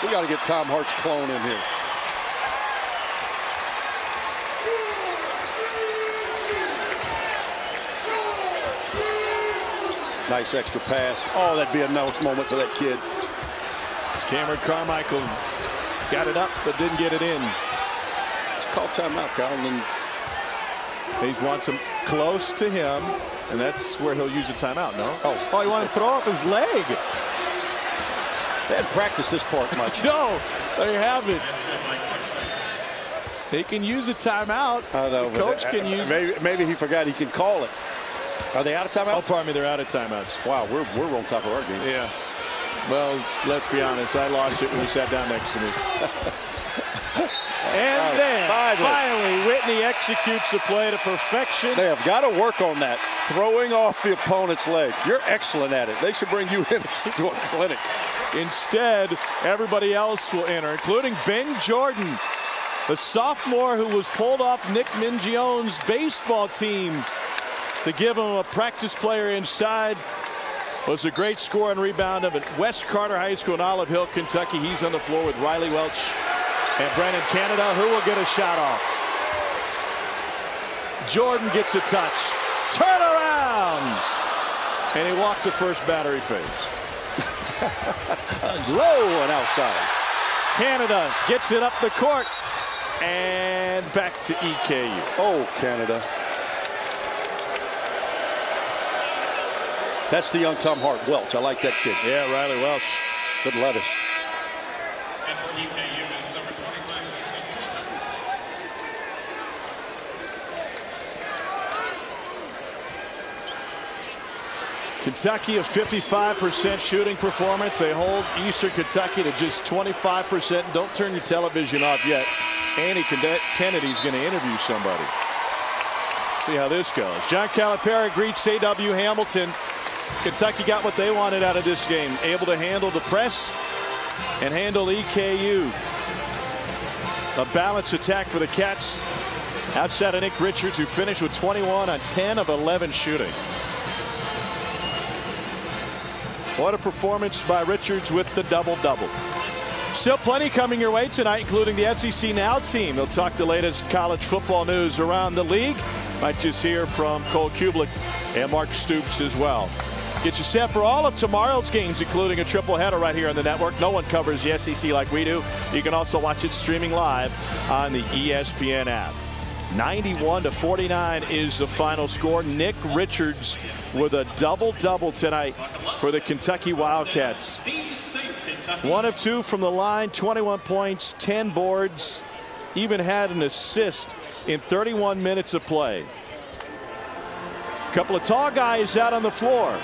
We got to get Tom Hart's clone in here. Nice extra pass. Oh, that'd be a nice moment for that kid. Cameron Carmichael got it up, but didn't get it in. It's called timeout, Kyle. And He wants him close to him, and that's where he'll use a timeout, no? Oh, he wanted to throw off his leg. They hadn't practiced this part much. No, they haven't. He can use a timeout. I know, the coach can use it. Maybe he forgot he can call it. Are they out of timeout? Oh, pardon me, they're out of timeouts. Wow, we're on top of our game. Yeah. Well, let's be honest. I lost it when you sat down next to me. And then, finally, Whitney executes the play to perfection. They have got to work on that, throwing off the opponent's leg. You're excellent at it. They should bring you in to a clinic. Instead, everybody else will enter, including Ben Jordan, the sophomore who was pulled off Nick Mingione's baseball team to give him a practice player inside. Was a great score and rebound of at West Carter High School in Olive Hill, Kentucky. He's on the floor with Riley Welch and Brandon Canada, who will get a shot off. Jordan gets a touch. Turn around! And he walked the first battery phase. Low and outside. Canada gets it up the court. And back to EKU. Oh, Canada. That's the young Tom Hart. Welch. I like that kid. Yeah, Riley Welch. Good lettuce. And for EKU, it's number 25, Lisa. Kentucky, a 55% shooting performance. They hold Eastern Kentucky to just 25%. Don't turn your television off yet. Andy Kennedy's going to interview somebody. See how this goes. John Calipari greets A.W. Hamilton. Kentucky got what they wanted out of this game. Able to handle the press and handle EKU. A balanced attack for the Cats. Outside of Nick Richards, who finished with 21 on 10 of 11 shooting. What a performance by Richards with the double-double. Still plenty coming your way tonight, including the SEC Now team. They'll talk the latest college football news around the league. Might just hear from Cole Kublik and Mark Stoops as well. Get you set for all of tomorrow's games, including a triple header right here on the network. No one covers the SEC like we do. You can also watch it streaming live on the ESPN app. 91-49 is the final score. Nick Richards with a double-double tonight for the Kentucky Wildcats. 1 of 2 from the line, 21 points, 10 boards, even had an assist in 31 minutes of play. A couple of tall guys out on the floor.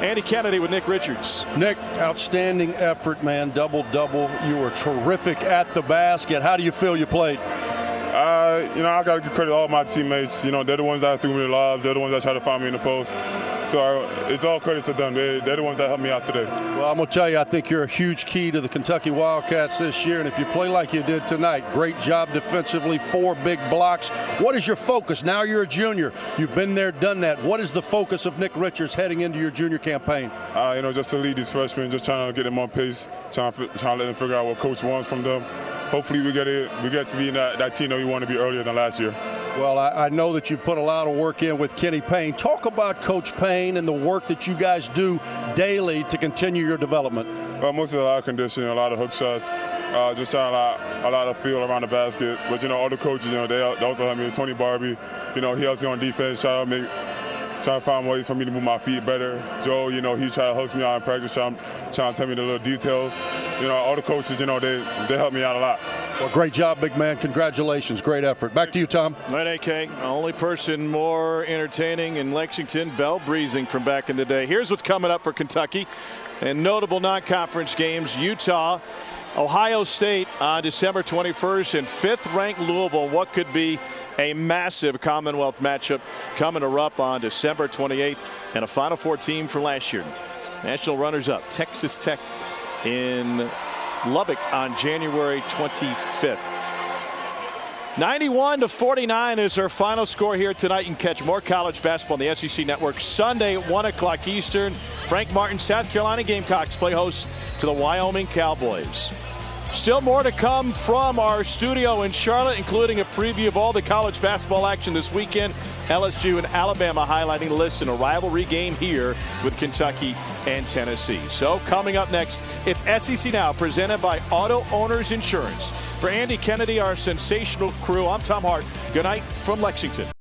Andy Kennedy with Nick Richards. Nick, outstanding effort, man. Double-double. You were terrific at the basket. How do you feel you played? I got to give credit to all my teammates. They're the ones that threw me the lobs. They're the ones that tried to find me in the post. So it's all credit to them. They're the ones that helped me out today. Well, I'm going to tell you, I think you're a huge key to the Kentucky Wildcats this year. And if you play like you did tonight, great job defensively, 4 big blocks. What is your focus? Now you're a junior. You've been there, done that. What is the focus of Nick Richards heading into your junior campaign? Just to lead these freshmen, just trying to get them on pace, trying to let them figure out what coach wants from them. Hopefully we get to be in that team that we want to be earlier than last year. Well, I know that you've put a lot of work in with Kenny Payne. Talk about Coach Payne and the work that you guys do daily to continue your development. Well, mostly a lot of conditioning, a lot of hook shots, just trying a lot of feel around the basket. But, all the coaches, they also help me. Tony Barbie, he helps me on defense, trying to find ways for me to move my feet better. Joe, he try to host me out in practice, trying to tell me the little details. All the coaches, they help me out a lot. Well, great job, big man. Congratulations. Great effort. Back to you, Tom. All right, AK. Only person more entertaining in Lexington, bell breezing from back in the day. Here's what's coming up for Kentucky. And notable non-conference games, Utah, Ohio State on December 21st, and 5th-ranked Louisville. What could be a massive Commonwealth matchup coming to Rupp on December 28th, and a Final Four team from last year. National runners-up, Texas Tech in Lubbock on January 25th. 91-49 is our final score here tonight. You can catch more college basketball on the SEC Network Sunday at 1 o'clock Eastern. Frank Martin, South Carolina Gamecocks play host to the Wyoming Cowboys. Still more to come from our studio in Charlotte, including a preview of all the college basketball action this weekend. LSU and Alabama highlighting the list in a rivalry game here with Kentucky and Tennessee. So coming up next, it's SEC Now, presented by Auto Owners Insurance. For Andy Kennedy, our sensational crew, I'm Tom Hart. Good night from Lexington.